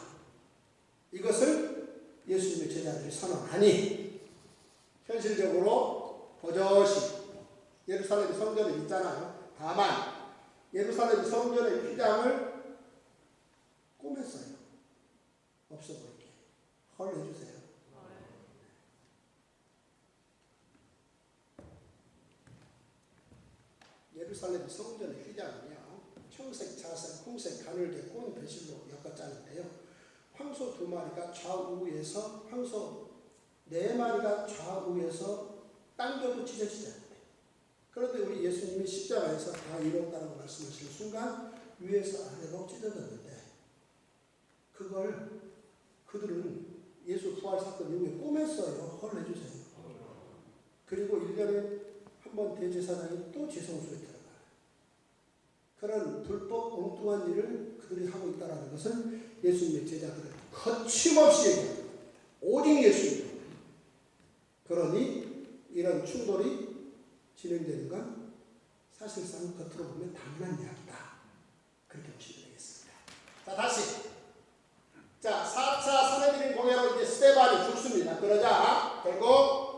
[SPEAKER 1] 이것을 예수님의 제자들이 선언하니 현실적으로 버젓이 예루살렘 성전에 있잖아요. 다만 예루살렘 성전의 휘장을 꼬맸어요. 없어 보이게. 헐 해주세요. 예루살렘 성전의 휘장은요, 청색, 자색, 홍색, 가늘게 꼬은 배실로 엮었자는데요. 황소 2마리가 좌우에서, 황소 4마리가 좌우에서 당겨도 찢어지지 않는데, 그런데 우리 예수님이 십자가에서 다 이뤘다고 말씀하시는 순간 위에서 아래로 찢어졌는데, 그걸 그들은 예수 부활 사건 이후에 꼬맸어요. 헐 해주세요. 그리고 1년에 한 번 대제사장이 또 지성소에 들어가요. 그런 불법 엉뚱한 일을 그들이 하고 있다는 것을 예수님의 제자들은 거침없이 얘기합니다. 오직 예수님. 그러니 이런 충돌이 진행되는 건 사실상 겉으로 보면 당연한 이야기다. 그렇게 보시면 되겠습니다. 자, 다시. 자, 4차 산헤드린 공회로 이제 스데반이 죽습니다. 그러자 결국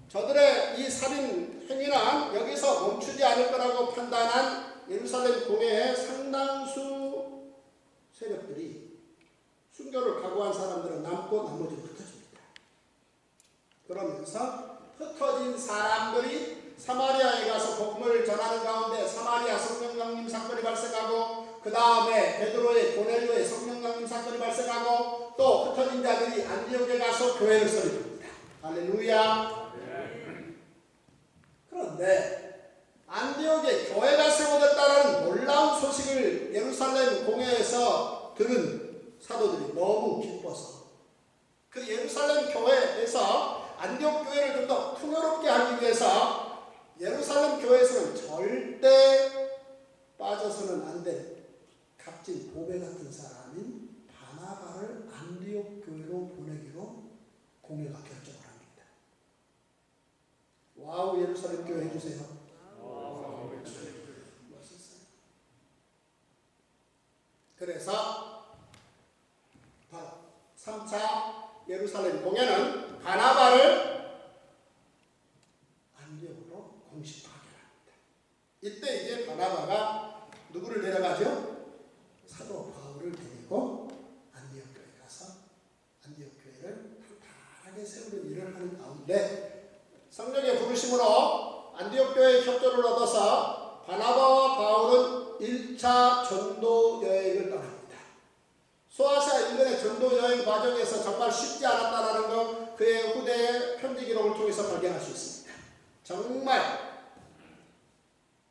[SPEAKER 1] 저들의 이 살인 행위는 여기서 멈추지 않을 거라고 판단한 예루살렘 공회의 상당수 세력들이, 순교를 각오한 사람들은 남고 나머지는 흩어집니다. 그러면서 흩어진 사람들이 사마리아에 가서 복음을 전하는 가운데 사마리아 성령 강림 사건이 발생하고, 그 다음에 베드로의 고넬료의 성령 강림 사건이 발생하고, 또 흩어진 자들이 안디옥에 가서 교회를 설립합니다. 할렐루야. 그런데 안디옥에 교회가 세워졌다는 놀라운 소식을 예루살렘 공회에서 들은 사도들이 너무 기뻐서 그 예루살렘 교회에서 안디옥 교회를 좀 더 풍요롭게 하기 위해서 예루살렘 교회에서는 절대 빠져서는 안 될 값진 보배 같은 사람인 바나바를 안디옥 교회로 보내기로 공회가 결정을 합니다. 와우, 예루살렘 교회 해주세요. 멋있어요. 그래서 바로 3차 예루살렘 공회는 바나바를 안디옥으로 공식 파견합니다. 이때 이제 바나바가 누구를 데려가죠? 사도 바울을 데리고 안디옥 교회에 가서 안디옥 교회를 탄탄하게 세우는 일을 하는 가운데 성령의 부르심으로 안디옥 교회의 협조를 얻어서 바나바와 바울은 1차 전도 여행을 떠납니다. 소아시아 1년의 전도 여행 과정에서 정말 쉽지 않았다는 것, 그의 후대의 편지 기록을 통해서 발견할 수 있습니다. 정말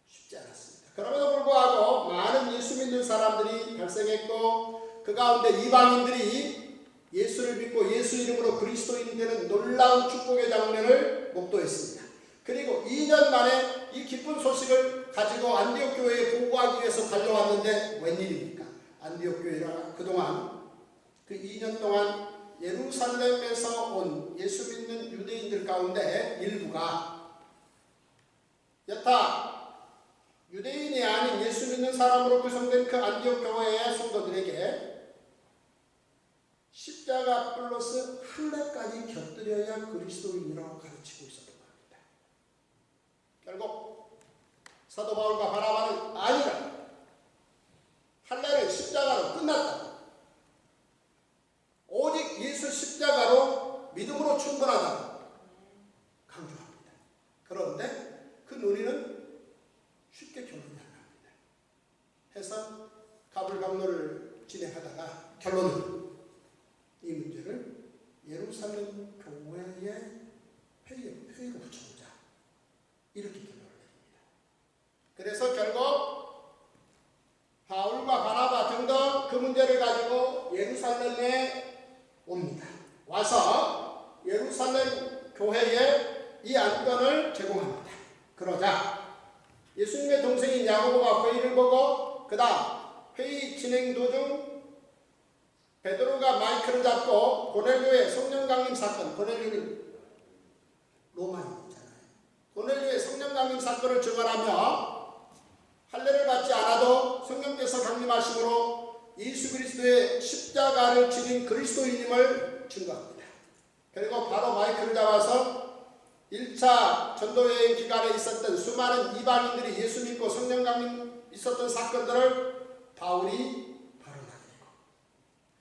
[SPEAKER 1] 쉽지 않았습니다. 그럼에도 불구하고 많은 예수 믿는 사람들이 발생했고, 그 가운데 이방인들이 예수를 믿고 예수 이름으로 그리스도인이 되는 놀라운 축복의 장면을 목도했습니다. 그리고 2년 만에 이 기쁜 소식을 가지고 안디옥 교회에 보고하기 위해서 달려왔는데 웬일입니까? 안디옥 교회가 그동안 그 2년 동안 예루살렘에서 온 예수 믿는 유대인들 가운데 일부가 여타 유대인이 아닌 예수 믿는 사람으로 구성된 그 안디옥 교회의 성도들에게 십자가 플러스 할례까지 곁들여야 그리스도인이라고 가르치고 있었던 겁니다. 결국 사도 바울과 바나바는 아니라 할례는 십자가로 끝났다. 오직 강론을 진행하다가 결론은 이 문제를 예루살렘 교회의 회의로 붙여보자, 이렇게 결론을 내립니다. 그래서 결국 바울과 바나바 등등 그 문제를 가지고 예루살렘에 옵니다. 와서 예루살렘 교회에 이 안건을 제공합니다. 그러자 예수님의 동생인 야고보가 회의를 보고 그 다음 회의 진행 도중 베드로가 마이크를 잡고 고넬료의 성령 강림 사건, 고넬료는 로마인이잖아요. 고넬료의 성령 강림 사건을 증언하며 할례를 받지 않아도 성령께서 강림하심으로 예수 그리스도의 십자가를 지닌 그리스도인임을 증거합니다. 그리고 바로 마이크를 잡아서 1차 전도여행 기간에 있었던 수많은 이방인들이 예수 믿고 성령 강림 있었던 사건들을 바울이 발언하게 되고,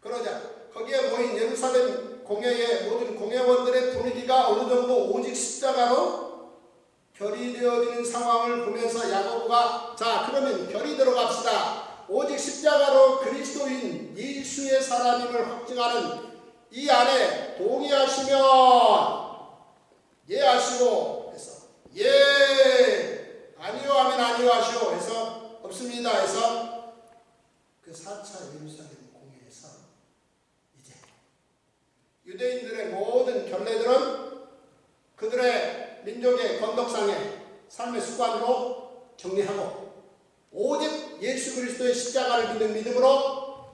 [SPEAKER 1] 그러자 거기에 모인 예루살렘 공회의 모든 공회원들의 분위기가 어느 정도 오직 십자가로 결의되어지는 상황을 보면서 야고보가 자 그러면 결의 들어갑시다. 오직 십자가로 그리스도인 예수의 사람임을 확증하는 이 안에 동의하시면 예 하시고 해서 예 아니요 하면 아니요 하시오 해서 없습니다 해서 그 4차 예루살렘 공회에서 이제 유대인들의 모든 결례들은 그들의 민족의 건덕상의 삶의 습관으로 정리하고 오직 예수 그리스도의 십자가를 믿는 믿음으로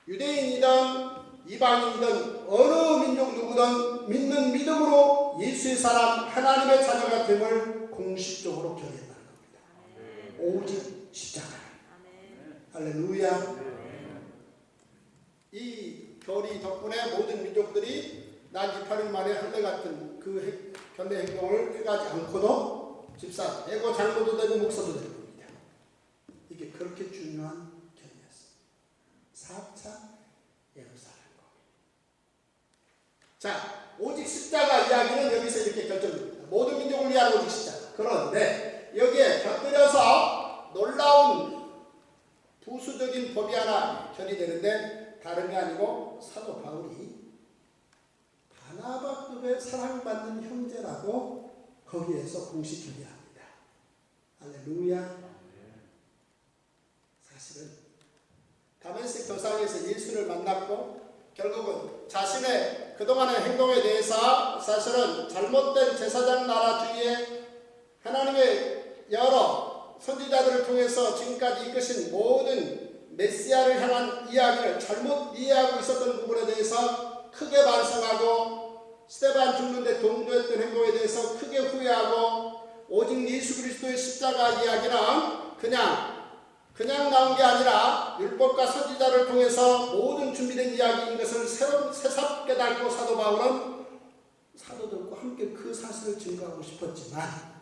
[SPEAKER 1] 유대인이든 이방인이든 어느 민족 누구든 믿는 믿음으로 예수의 사람 하나님의 자녀가 됨을 공식적으로 결의했다는 겁니다. 오직 십자가. 할렐루야. 이 결의 덕분에 모든 민족들이 난 28일 만에 할례 같은 그 결례 행동을 해가지 않고도 집사 되고 장로도 되고 목사도 되는 겁니다. 이게 그렇게 중요한 결의였어요. 4차 예루살렘 공회. 자, 오직 십자가 이야기는 여기서 이렇게 결정됩니다. 모든 민족을 위한 오직 십자가. 그런데 여기에 곁들여서 놀라운 부수적인 법이 하나 결의되는데 다른 게 아니고 사도 바울이 바나바급의 사랑받는 형제라고 거기에서 공식 결의합니다. 할렐루야. 사실은 다메섹 도상에서 예수를 만났고 결국은 자신의 그동안의 행동에 대해서 사실은 잘못된 제사장 나라주의에 하나님의 여러 선지자들을 통해서 지금까지 이끄신 모든 메시아를 향한 이야기를 잘못 이해하고 있었던 부분에 대해서 크게 반성하고 스데반 죽는데 동조했던 행동에 대해서 크게 후회하고 오직 예수 그리스도의 십자가 이야기는 그냥 나온 게 아니라 율법과 선지자를 통해서 모든 준비된 이야기인 것을 새삼 깨닫고 사도 바울은 사도들과 함께 그 사실을 증거하고 싶었지만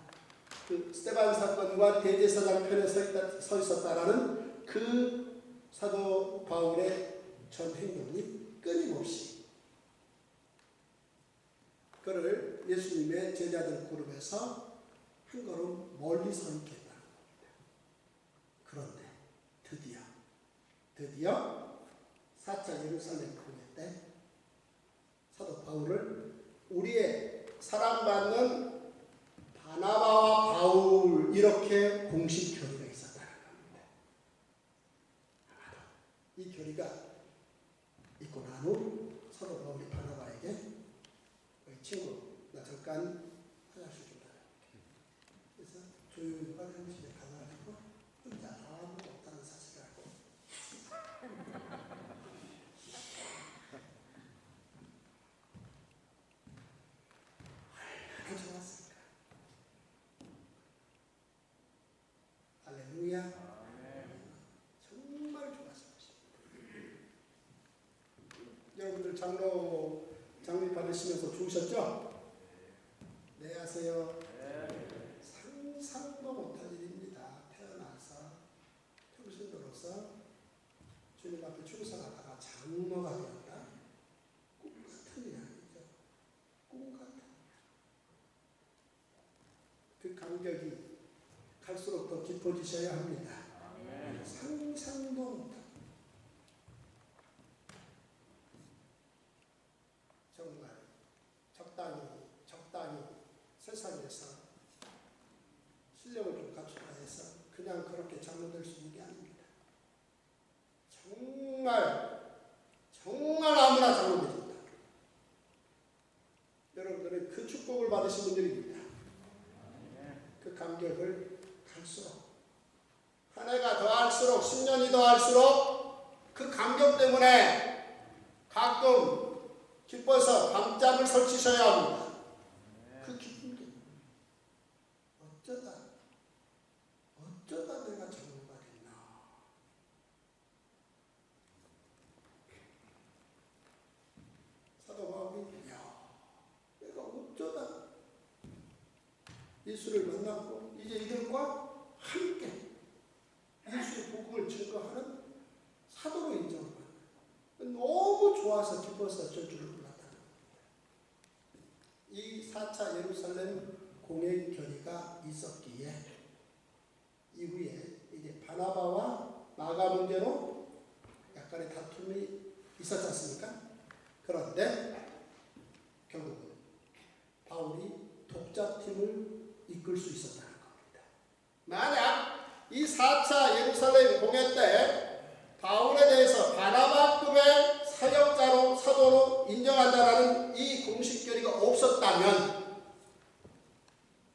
[SPEAKER 1] 그 스데반 사건과 대제사장 편에 서 있었다라는 그 사도 바울의 전 행동이 끊임없이 그를 예수님의 제자들 그룹에서 한 걸음 멀리 서 있게 했다는 겁니다. 그런데 드디어 4차 예루살렘 공회 때 사도 바울을 우리의 사랑받는 바나바와 바울 이렇게 공식 결의가 있었다는 겁니다. 이 결의가 있고 난 후 사도 바울이 바나바에게 친구 나 잠깐 화장실 좀 다녀올게. 그래서 조용히 화장실에 가가지고 혼자 아무도 없다는 사실을 알고 얼마나 좋았을까. 할렐루야. 정말 좋았습니다. 여러분들 장미 받으시면서 좋으셨죠? 네 하세요. 상상도 못할 일입니다. 태어나서 평신도로서 주님 앞에 충성하다가 장로가 되었다. 꿈 같은 이야기죠. 꿈 같은. 그 감격이 갈수록 더 깊어지셔야 합니다. 상상도 못할. 받으신 분들입니다. 그 감격을 갈수록 한 해가 더할수록 10년이 더할수록 그 감격 때문에 가끔 기뻐서 밤잠을 설치셔야 합니다. 그 기쁜 게 어쩌다 내가 전무가 됐나. 사도 바울이 내가 어쩌다 예수를 만났고 이제 이들과 함께 예수의 복음을 증거하는 사도로 인정을 받는 너무 좋아서 기뻐서 저주를 불렀다는 겁니다. 이 4차 예루살렘 공회 결의가 있었기에 이후에 이제 바나바와 마가 문제로 약간의 다툼이 있었지 않습니까? 그런데 결국은 바울이 독자팀을 이끌 수 있었다는 겁니다. 만약 이 4차 예루살렘 공회 때 바울에 대해서 바나바급의 사역자로 사도로 인정한다라는 이 공식 결의가 없었다면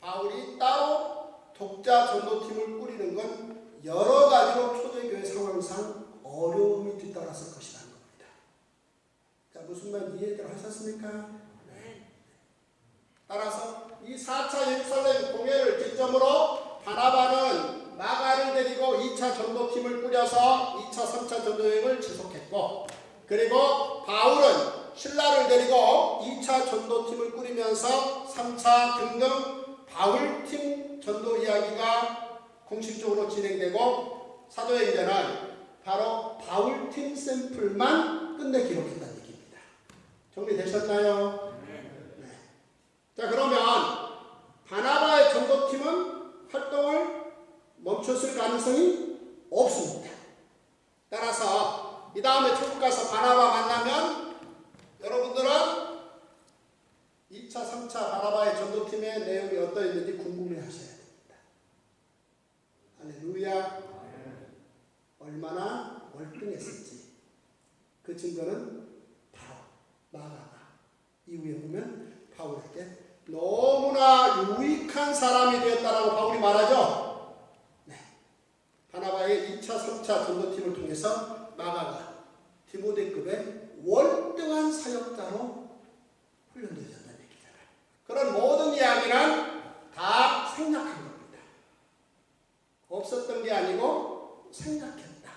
[SPEAKER 1] 바울이 따로 독자 전도팀을 꾸리는 건 여러 가지로 초대교회 상황상 어려움이 뒤따랐을 것이라는 겁니다. 자, 무슨 말 이해들 하셨습니까? 네. 따라서 이 4차 예루살렘 공회를 기점으로 바나바는 마가를 데리고 2차 전도팀을 꾸려서 2차, 3차 전도여행을 지속했고, 그리고 바울은 신라를 데리고 2차 전도팀을 꾸리면서 3차 등등 바울팀 전도 이야기가 공식적으로 진행되고, 사도행전은 바로 바울팀 샘플만 끝내 기록했다는 얘기입니다. 정리되셨나요? 네. 자, 그러면 바나바의 전도팀은 활동을 멈췄을 가능성이 없습니다. 따라서 이 다음에 천국 가서 바나바 만나면 여러분들은 2차, 3차 바나바의 전도팀의 내용이 어떠했는지 궁금해 하셔야 됩니다. 할렐루야. 얼마나 월등했을지 그 증거는 바로 마가가 이후에 보면 바울에게 너무나 유익한 사람이 되었다라고 바울이 말하죠. 바나바의 2차, 3차 전도팀을 통해서 마가가 디모데급의 월등한 사역자로 훈련되었다는 얘기잖아요. 그런 모든 이야기는 다 생략한 겁니다. 없었던 게 아니고 생략했다.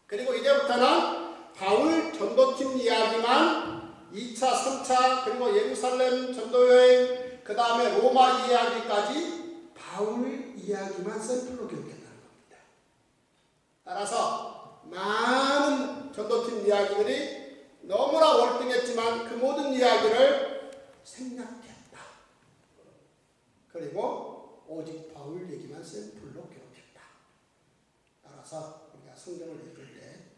[SPEAKER 1] 그리고 이제부터는 바울 전도팀 이야기만 2차, 3차 그리고 예루살렘 전도여행 그 다음에 로마 이야기까지 바울 이야기만 샘플로 기록했다. 따라서 많은 전도팀 이야기들이 너무나 월등했지만 그 모든 이야기를 생략했다. 그리고 오직 바울 얘기만 샘플로 기록했다. 따라서 우리가 성경을 읽을 때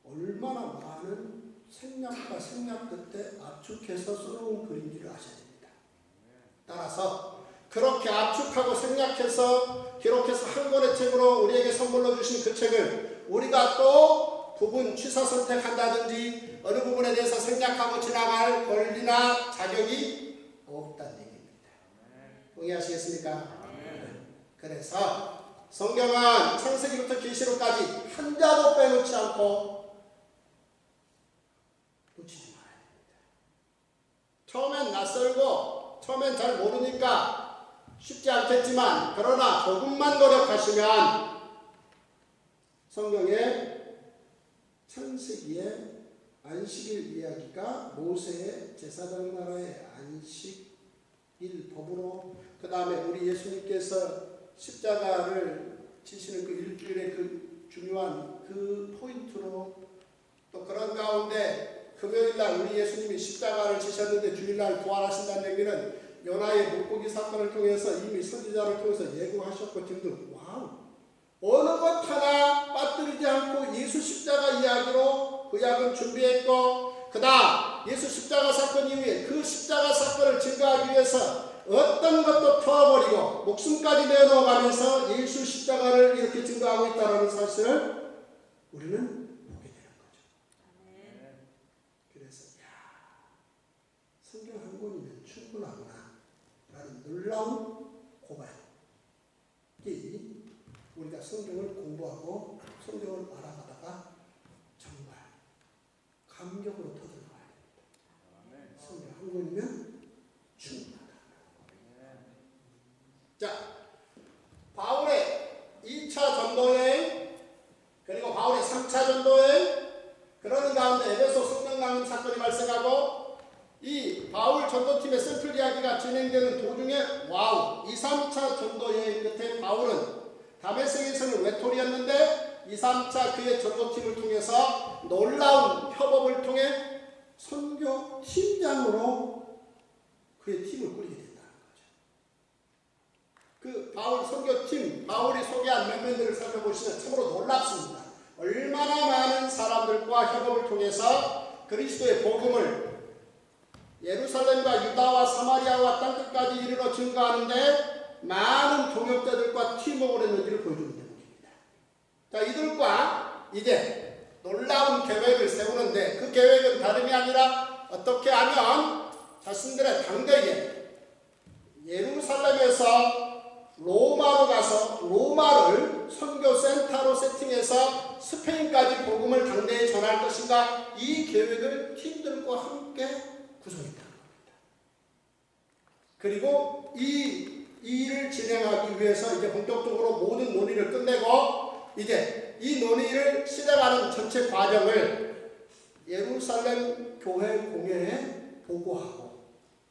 [SPEAKER 1] 얼마나 많은 생략과 생략 끝에 압축해서 써놓은 그림들을 아셔야 됩니다. 따라서 그렇게 압축하고 생략해서 기록해서 한 권의 책으로 우리에게 선물로 주신 그 책을 우리가 또 부분 취사 선택한다든지 어느 부분에 대해서 생략하고 지나갈 권리나 자격이 없다는 얘기입니다. 동의하시겠습니까? 그래서 성경은 창세기부터 계시록까지 한 자도 빼놓지 않고 놓치지 말아야 됩니다. 처음엔 낯설고 처음엔 잘 모르니까 쉽지 않겠지만 그러나 조금만 노력하시면 성경의 창세기의 안식일 이야기가 모세의 제사장 나라의 안식일 법으로 그 다음에 우리 예수님께서 십자가를 지시는 그 일주일의 그 중요한 그 포인트로 또 그런 가운데 금요일날 우리 예수님이 십자가를 지셨는데 주일날 부활하신다는 얘기는 요나의 물고기 사건을 통해서 이미 선지자를 통해서 예고하셨고 등등 어느 것 하나 빠뜨리지 않고 예수 십자가 이야기로 구약은 준비했고 그 다음 예수 십자가 사건 이후에 그 십자가 사건을 증거하기 위해서 어떤 것도 터버리고 목숨까지 내놓아가면서 예수 십자가를 이렇게 증거하고 있다는 사실을 우리는 보게 되는 거죠. 그래서 성경 한 권이면 충분하구나. 그러는 가운데 에베소 성령 강림 사건이 발생하고 이 바울 전도팀의 샘플 이야기가 진행되는 도중에 와우 2, 3차 전도 여행 끝에 바울은 다메섹에서는 외톨이였는데 2, 3차 그의 전도팀을 통해서 놀라운 협업을 통해 선교 팀장으로 그의 팀을 꾸리게 된다는 거죠. 그 바울 선교팀, 바울이 소개한 멤버들을 살펴보시면 참으로 놀랍습니다. 얼마나 많은 사람들과 협업을 통해서 그리스도의 복음을 예루살렘과 유다와 사마리아와 땅끝까지 이르러 증거하는데 많은 동역자들과 팀워크를 했는지를 보여주는 대목입니다. 자, 이들과 이제 놀라운 계획을 세우는데 그 계획은 다름이 아니라 어떻게 하면 자신들의 당대에 예루살렘에서 로마로 가서 로마를 선교센터로 세팅해서 스페인까지 복음을 당대에 전할 것인가 이 계획을 팀들과 함께 구성했다는 겁니다. 그리고 이 일을 진행하기 위해서 이제 본격적으로 모든 논의를 끝내고 이제 이 논의를 실행하는 전체 과정을 예루살렘 교회 공회에 보고하고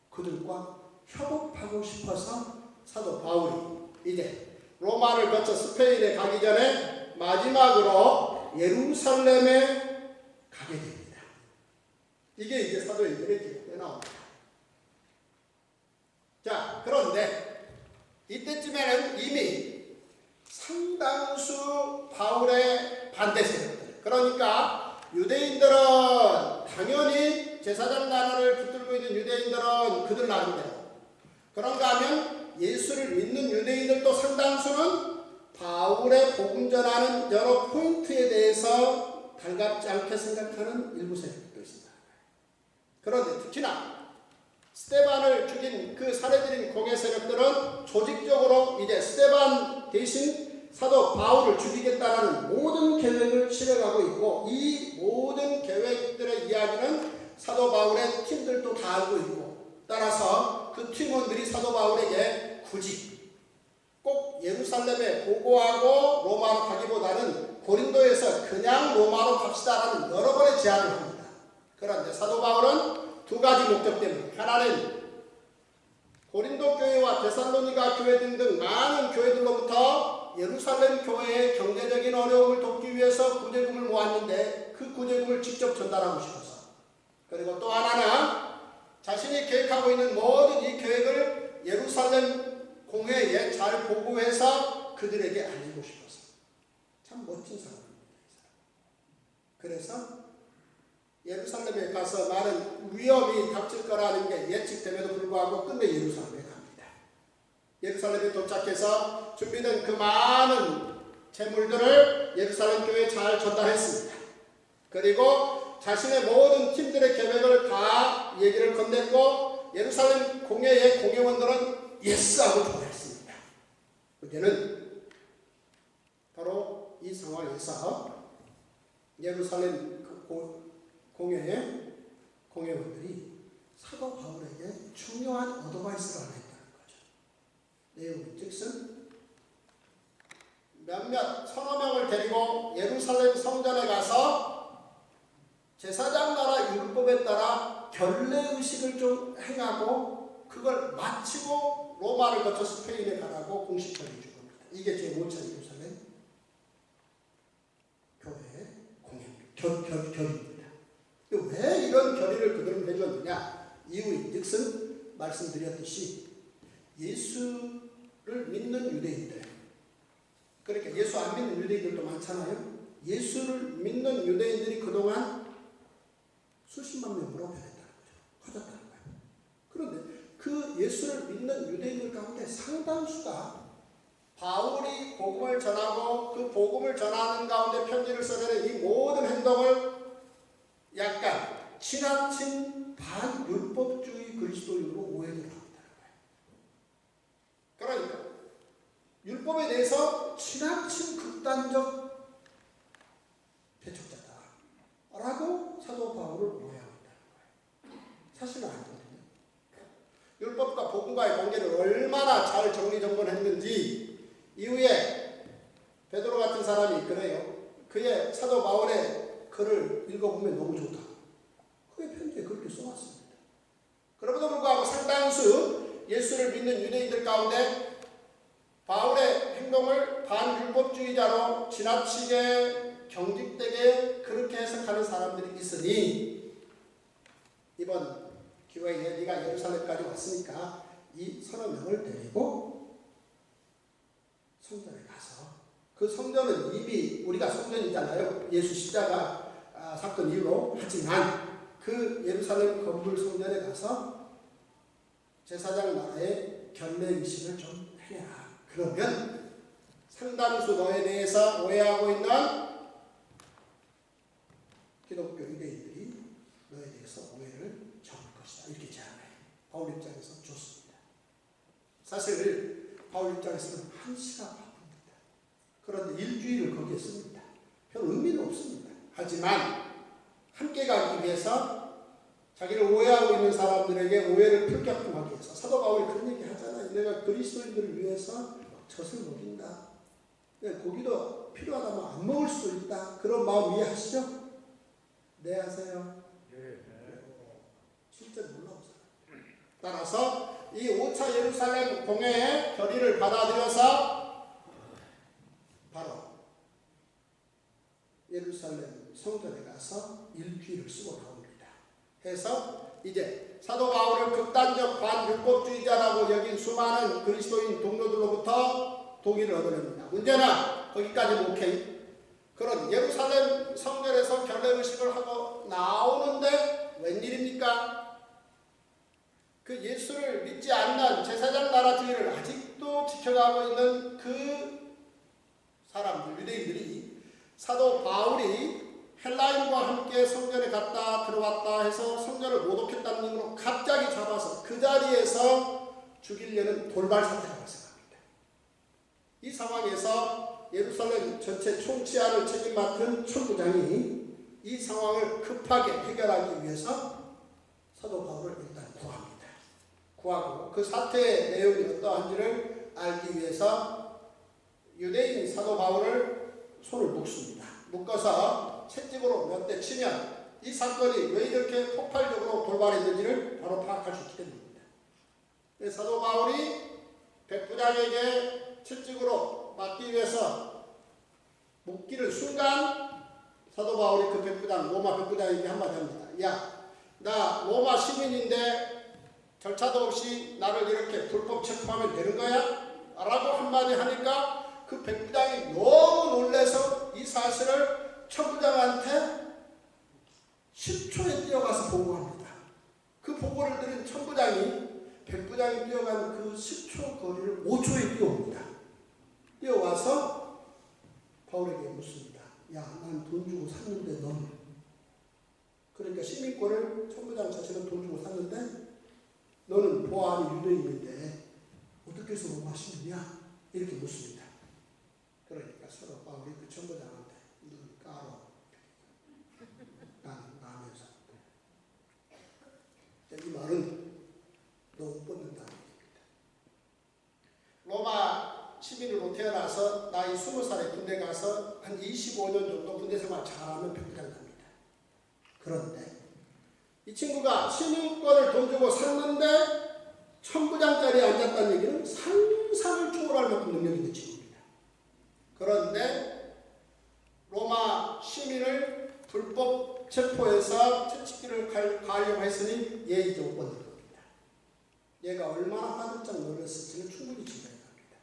[SPEAKER 1] 그들과 협업하고 싶어서 사도 바울이 이제 로마를 거쳐 스페인에 가기 전에 마지막으로 예루살렘에 가게 됩니다. 이게 이제 사도행전의 기록에 나옵니다. 자, 그런데 이때쯤에는 이미 상당수 바울의 반대 세력들, 그러니까 유대인들은 당연히 제사장 나라를 붙들고 있는 유대인들은 그들 나름대로, 그런가 하면 예수를 믿는 유대인들도 상당수는 바울의 복음 전하는 여러 포인트에 대해서 달갑지 않게 생각하는 일부 세력들도 있습니다. 그런데 특히나 스데반을 죽인 그 살해들인 공예 세력들은 조직적으로 이제 스데반 대신 사도 바울을 죽이겠다라는 모든 계획을 실행하고 있고 이 모든 계획들의 이야기는 사도 바울의 팀들도 다 알고 있고 따라서 그 팀원들이 사도 바울에게 굳이 꼭 예루살렘에 보고하고 로마로 가기보다는 고린도에서 그냥 로마로 갑시다라는 여러 번의 제안을 합니다. 그런데 사도 바울은 두 가지 목적 때문에 하나는 고린도 교회와 데살로니가 교회 등등 많은 교회들로부터 예루살렘 교회의 경제적인 어려움을 돕기 위해서 구제금을 모았는데 그 구제금을 직접 전달하고 싶어서, 그리고 또 하나는 자신이 계획하고 있는 모든 이 계획을 예루살렘 공회에 잘 보고해서 그들에게 알리고 싶어서. 참 멋진 사람입니다. 그래서 예루살렘에 가서 많은 위험이 닥칠 거라는 게 예측됨에도 불구하고 끝내 예루살렘에 갑니다. 예루살렘에 도착해서 준비된 그 많은 재물들을 예루살렘 교회에 잘 전달했습니다. 그리고 자신의 모든 팀들의 계획을 다 얘기를 건넸고 예루살렘 공회의 공회원들은 예스하고 좋아했습니다. 그때는 바로 이 상황에서 예루살렘 공회의 공회원들이 사도 바울에게 중요한 어드바이스를 하나 했다는 거죠. 내용은 즉슨 몇몇 서너 명을 데리고 예루살렘 성전에 가서 제사장 나라 율법에 따라 결례 의식을 좀 행하고 그걸 마치고 로마를 거쳐 스페인에 가라고 공식 처리 준 겁니다. 이게 제5차 예루살렘 교회의 결의입니다. 왜 이런 결의를 그들은 해줬느냐? 이유인즉슨 말씀드렸듯이 예수를 믿는 유대인들, 그러니까 예수 안 믿는 유대인들도 많잖아요. 예수를 믿는 유대인들이 그동안 수십만 명으로 변했다는 거죠. 커졌다는 거예요. 그런데 그 예수를 믿는 유대인들 가운데 상당수가 바울이 복음을 전하고 그 복음을 전하는 가운데 편지를 써내는 이 모든 행동을 약간 지나친 반율법주의 그리스도인으로 오해를 합니다. 그러니까 율법에 대해서 지나친 극단적 배척자다라고 사도 바울을 오해하고 있다는 거예요. 사실은 아니거든요. 율법과 복음과의 관계를 얼마나 잘 정리정돈했는지 이후에 베드로 같은 사람이 그래요. 그의 사도 바울의 글을 읽어보면 너무 좋다. 그게 편지에 그렇게 써왔습니다. 그럼에도 불구하고 상당수 예수를 믿는 유대인들 가운데 바울의 행동을 반율법주의자로 지나치게 경직되게 그렇게 해석하는 사람들이 있으니 이번 기회에 네가 예루살렘까지 왔으니까 이 서너 명을 데리고 성전에 가서 그 성전은 이미 우리가 성전이잖아요. 예수 십자가 사건 이후로. 하지만 그 예루살렘 건물 성전에 가서 제사장 나라의 결례의식을 좀 해라. 그러면 상당수 너에 대해서 오해하고 있는 기독교 유대인들이 너에 대해서 오해를 접을 것이다. 이렇게 제안해요. 바울 입장에서 좋습니다. 사실 바울 입장에서는 한시가 바쁩니다. 그런데 일주일을 거기에 씁니다. 별 의미는 없습니다. 하지만 함께 가기 위해서 자기를 오해하고 있는 사람들에게 오해를 풀게끔 하기 위해서 사도 바울이 그런 얘기 하잖아요. 내가 그리스도인들을 위해서 젖을 먹인다. 고기도 필요하다면 안 먹을 수도 있다. 그런 마음 이해하시죠? 네, 하세요. 진짜 놀라운 사람. 따라서 이 5차 예루살렘 공회의 결의를 받아들여서 바로 예루살렘 성전에 가서 일주일을 쓰고 나옵니다. 해서 이제 사도 바울을 극단적 반율법주의자라고 여긴 수많은 그리스도인 동료들로부터 동의를 얻어냅니다. 문제는 거기까지는 오케이. 그런 예루살렘 성전에서 결례의식을 하고 나오는데 웬일입니까? 그 예수를 믿지 않는 제사장 나라주의를 아직도 지켜가고 있는 그 사람들, 유대인들이 사도 바울이 헬라인과 함께 성전에 갔다 들어왔다 해서 성전을 모독했다는 이유로 갑자기 잡아서 그 자리에서 죽이려는 돌발 사태가 발생합니다. 이 상황에서 예루살렘 전체 총치안을 책임 맡은 천부장이 이 상황을 급하게 해결하기 위해서 사도 바울을 일단 구합니다. 구하고 그 사태의 내용이 어떠한지를 알기 위해서 유대인 사도 바울을 손을 묶습니다. 묶어서 채찍으로 몇 대 치면 이 사건이 왜 이렇게 폭발적으로 돌발했는지를 바로 파악할 수 있게 됩니다. 사도 바울이 백부장에게 채찍으로 맞기 위해서 묶기를 순간 사도 바울이 그 백부장, 로마 백부장에게 한마디 합니다. 야, 나 로마 시민인데 절차도 없이 나를 이렇게 불법 체포하면 되는 거야? 라고 한마디 하니까 그 백부장이 너무 놀라서 이 사실을 천부장한테 10초에 뛰어가서 보고합니다. 그 보고를 들은 천부장이 백부장이 뛰어간 그 10초 거리를 5초에 뛰어옵니다. 뛰어와서 바울에게 묻습니다. 야, 난 돈 주고 샀는데 넌, 그러니까 시민권을 천부장 자체는 돈 주고 샀는데 너는 보안이 유대인인데 어떻게 해서 로마 시민이야? 이렇게 묻습니다. 그러니까 서로 바울이 그 천부장한테 눈 까로 나면서 이 말은 너 못 벗는다는 얘기입니다. 로마 시민으로 태어나서 나이 20살에 군대 가서 한 25년 정도 군대 생활 잘하면 백부장 납니다. 그런데 이 친구가 시민권을 돈 주고 샀는데 천부장자리에 앉았다는 얘기는 상상을 초월할 만큼 능력 있는 친구입니다. 그런데 로마 시민을 불법 체포해서 채찍질을 가하려고 했으니 얘 이제 못 벗는 겁니다. 얘가 얼마나 화들짝 놀랐을지는 충분히 짐작이 갑니다.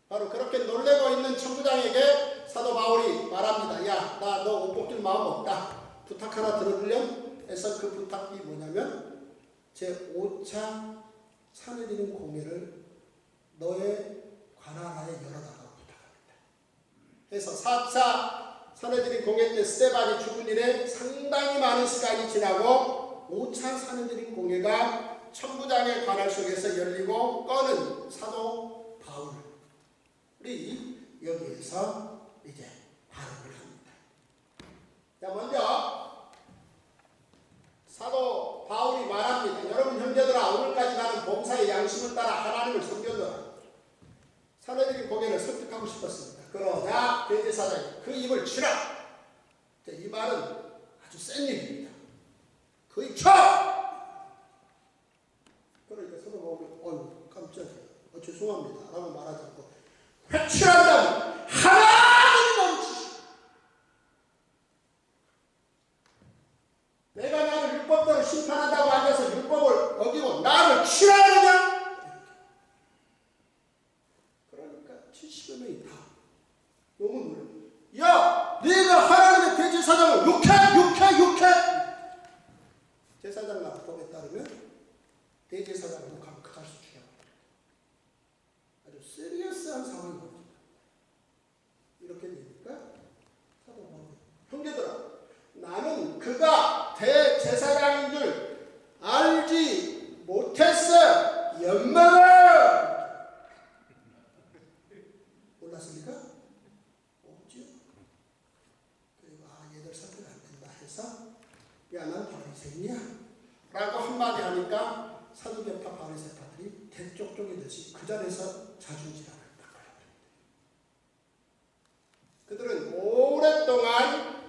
[SPEAKER 1] 바로 그렇게 놀래고 있는 천부장에게 사도 바울이 말합니다. 야, 나 너 옷 벗길 마음 없다. 부탁 하나 들어주렴 해서 그 부탁이 뭐냐면 제 5차 산해드린 공회를 너의 관할하에 열어달라고 부탁합니다. 해서 4차 산해드린 공회 때 스데반이 죽은 일에 상당히 많은 시간이 지나고 5차 산해드린 공회가 천부장의 관할 속에서 열리고 꺼는 사도 바울이 여기에서 이제 발언을 합니다. 자, 먼저 사도 바울이 말합니다. 여러분 형제들아, 오늘까지 나는 범사의 양심을 따라 하나님을 섬겼노라. 산해드린 공회를 설득하고 싶었습니다. 그러자 대제사장이 그 입을 치라. 이 아주 센 일입니다. 거의 쳐! 그러니까 사도 바울이 어휴 깜짝이야. 죄송합니다. 라고 말하지 않고 회칠한다면 하나님 멈추시오. 내가 나를 율법대로 심판한다고 앉아서 율법을 어기고 나를 치라느냐? 그러니까 70여 명이 다 너무 놀라. 야, 네가 하나님의 대제사장을 욕해! 제사장 납법에 따르면 대제사장을 욕하면 그 자식 죽여. 아주 시리어스한 상황이 옵니다. 이렇게 되니까 사도 바울이 형제들아, 나는 그가 대제사장인 줄 알지 못했어. 연말을 몰랐습니까? 없지요. 그리고 얘들 사태가 안 된다 해서 야, 난 바리새인이야 라고 한마디 하니까 사두개파 바리새파들이 대쪽쪽이듯이 그 자리에서 자중질환을 닦아버립니다. 그들은 오랫동안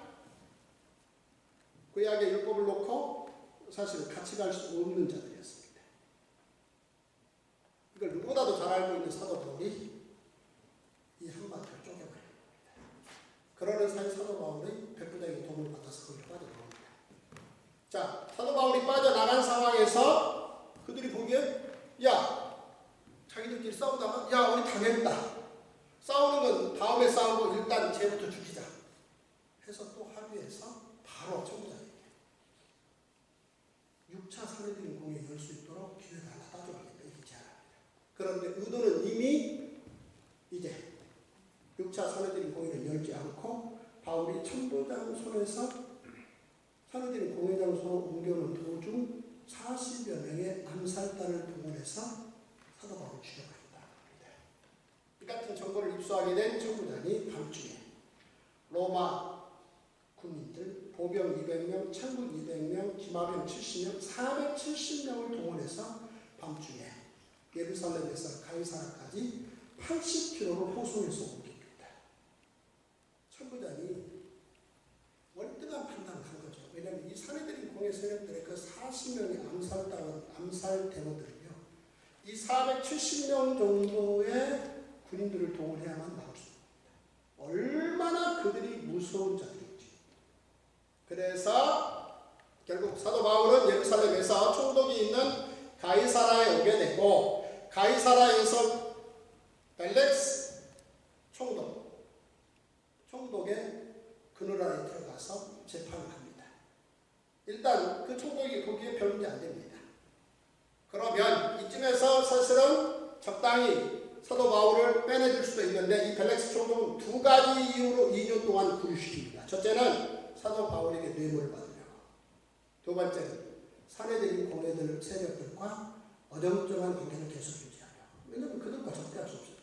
[SPEAKER 1] 구약의 율법을 놓고 사실 같이 갈 수 없는 자들이었습니다. 이걸 누구보다도 잘 알고 있는 사도 바울이 이 한마디를 쪼개버립니다. 그러는 사이 사도 바울이 백부장의 도움을 받아서 거기로 빠져나옵니다. 자, 사도 바울이 빠져나간 상황에서 그들이 보기에 야, 자기들끼리 싸우다가 야, 우리 당했다. 싸우는 건 다음에 싸우고 일단 쟤부터 죽이자 해서 또 합의해서 바로 청구자에게 6차 사내들인 공에 열 수 있도록 기회를 하나 따줘야겠다 이렇게 제안합니다. 그런데 의도는 이미 이제 6차 사내들인 공회를 열지 않고 바울이 천부장 손에서 사내들인 공회 장소로 옮겨오는 도중 40여 명의 암살단을 동원해서 사도 바울을 죽여버린다 합니다. 이 같은 정보를 입수하게 된 천부장이 밤중에 로마 군인들 보병 200명, 창군 200명, 기마병 70명, 470명을 동원해서 밤중에 예루살렘에서 가이사라까지 80km를 호송해서 옮깁니다. 천부장이 월등한 판단을 한 거죠. 왜냐하면 이 사내들인 공회 세력들의 그 40명의 암살 대원들은요, 이 470명 정도의 군인들을 동원해야만 나올 수 있습니다. 얼마나 그들이 무서운 자들인지. 그래서 결국 사도 바울은 예루살렘에서 총독이 있는 가이사라에 오게 되고, 가이사라에서 벨렉스 총독의 그늘 아래 들어가서 재판을 합니다. 일단 그 총독이 보기에 별 문제 안 됩니다. 그러면 이쯤에서 사실은 적당히 사도 바울을 빼내줄 수도 있는데 이 벨렉스 총독은 두 가지 이유로 2년 동안 구류시킵니다. 첫째는 사도 바울에게 뇌물을 받으려고, 두 번째는 사내들인 공회들 세력들과 어정쩡한 관계를 계속 유지하려고. 왜냐하면 그들과 적대할 수 없으니까.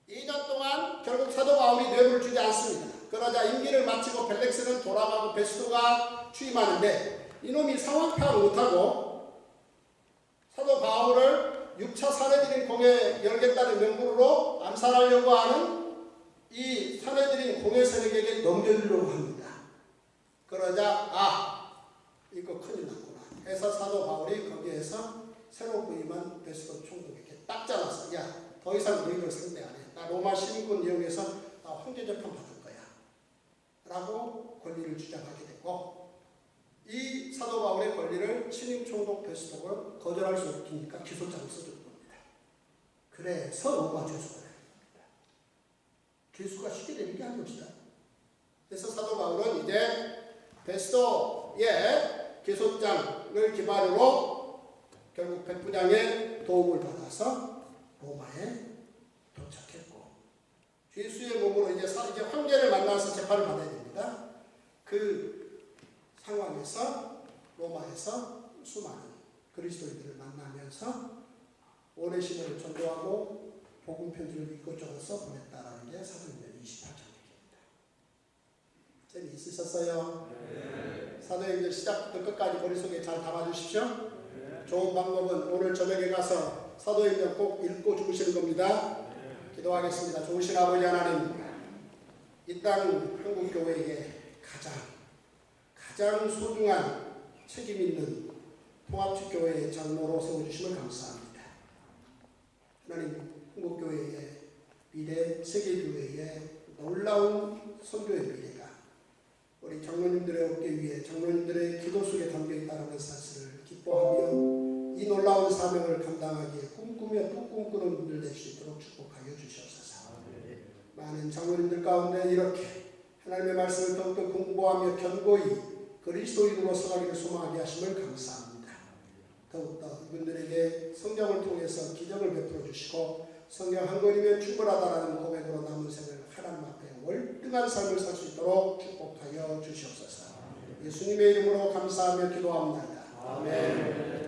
[SPEAKER 1] 2년 동안 결국 사도 바울이 뇌물을 주지 않습니다. 그러자 임기를 마치고 벨렉스는 돌아가고 베스도가 취임하는데 이놈이 상황 파악을 못하고 사도 바울을 6차 사내들인 공회 열겠다는 명분으로 암살하려고 하는 이 사내들인 공회 세력에게 넘겨주려고 합니다. 그러자 이거 큰일 났구나 해서 사도 바울이 거기에서 새로 부임한 베스도 총독에게 딱 잘라서 야, 더 이상 너희들 상대 안 해. 나 로마 시민권 이용해서 나 황제 재판 받을 거야 라고 권리를 주장하게 되고, 이 사도 바울의 권리를 신임 총독 베스도가 거절할 수 없으니까 기소장을 써준 겁니다. 그래서 로마 죄수가 됩니다. 죄수가 쉽게 되는 게 아닙니다. 그래서 사도 바울은 이제 베스도의 기소장을 기반으로 결국 백부장의 도움을 받아서 로마에 도착했고, 죄수의 몸으로 이제 황제를 만나서 재판을 받아야 됩니다. 그 상황에서 로마에서 수많은 그리스도인들을 만나면서 오네시모를 전도하고 복음 편지를 이것저것 써보냈다라는 게 사도행전 28장입니다. 재미있으셨어요? 네. 사도행전 시작부터 끝까지 머릿속에 잘 담아주십시오. 네. 좋은 방법은 오늘 저녁에 가서 사도행전 꼭 읽고 주무시는 겁니다. 네. 기도하겠습니다. 좋으신 아버지 하나님, 이 땅 한국교회에게 가장 소중한 책임 있는 통합주교회의 장로로 세워주심을 감사합니다. 하나님, 한국교회의 미래, 세계교회의 놀라운 선교의 미래가 우리 장로님들의 어깨 위에 장로님들의 기도 속에 담겨있다는 사실을 기뻐하며 이 놀라운 사명을 감당하기에 꿈꾸며 또 꿈꾸는 분들 될 수 있도록 축복하여 주시옵소서. 많은 장로님들 가운데 이렇게 하나님의 말씀을 더욱더 공부하며 견고히 그리스도인으로 서가기를 소망하게 하심을 감사합니다. 더욱더 이분들에게 성경을 통해서 기적을 베풀어 주시고 성경 한 권이면 충분하다라는 고백으로 남은 생을 하나님 앞에 월등한 삶을 살 수 있도록 축복하여 주시옵소서. 예수님의 이름으로 감사하며 기도합니다. 아멘.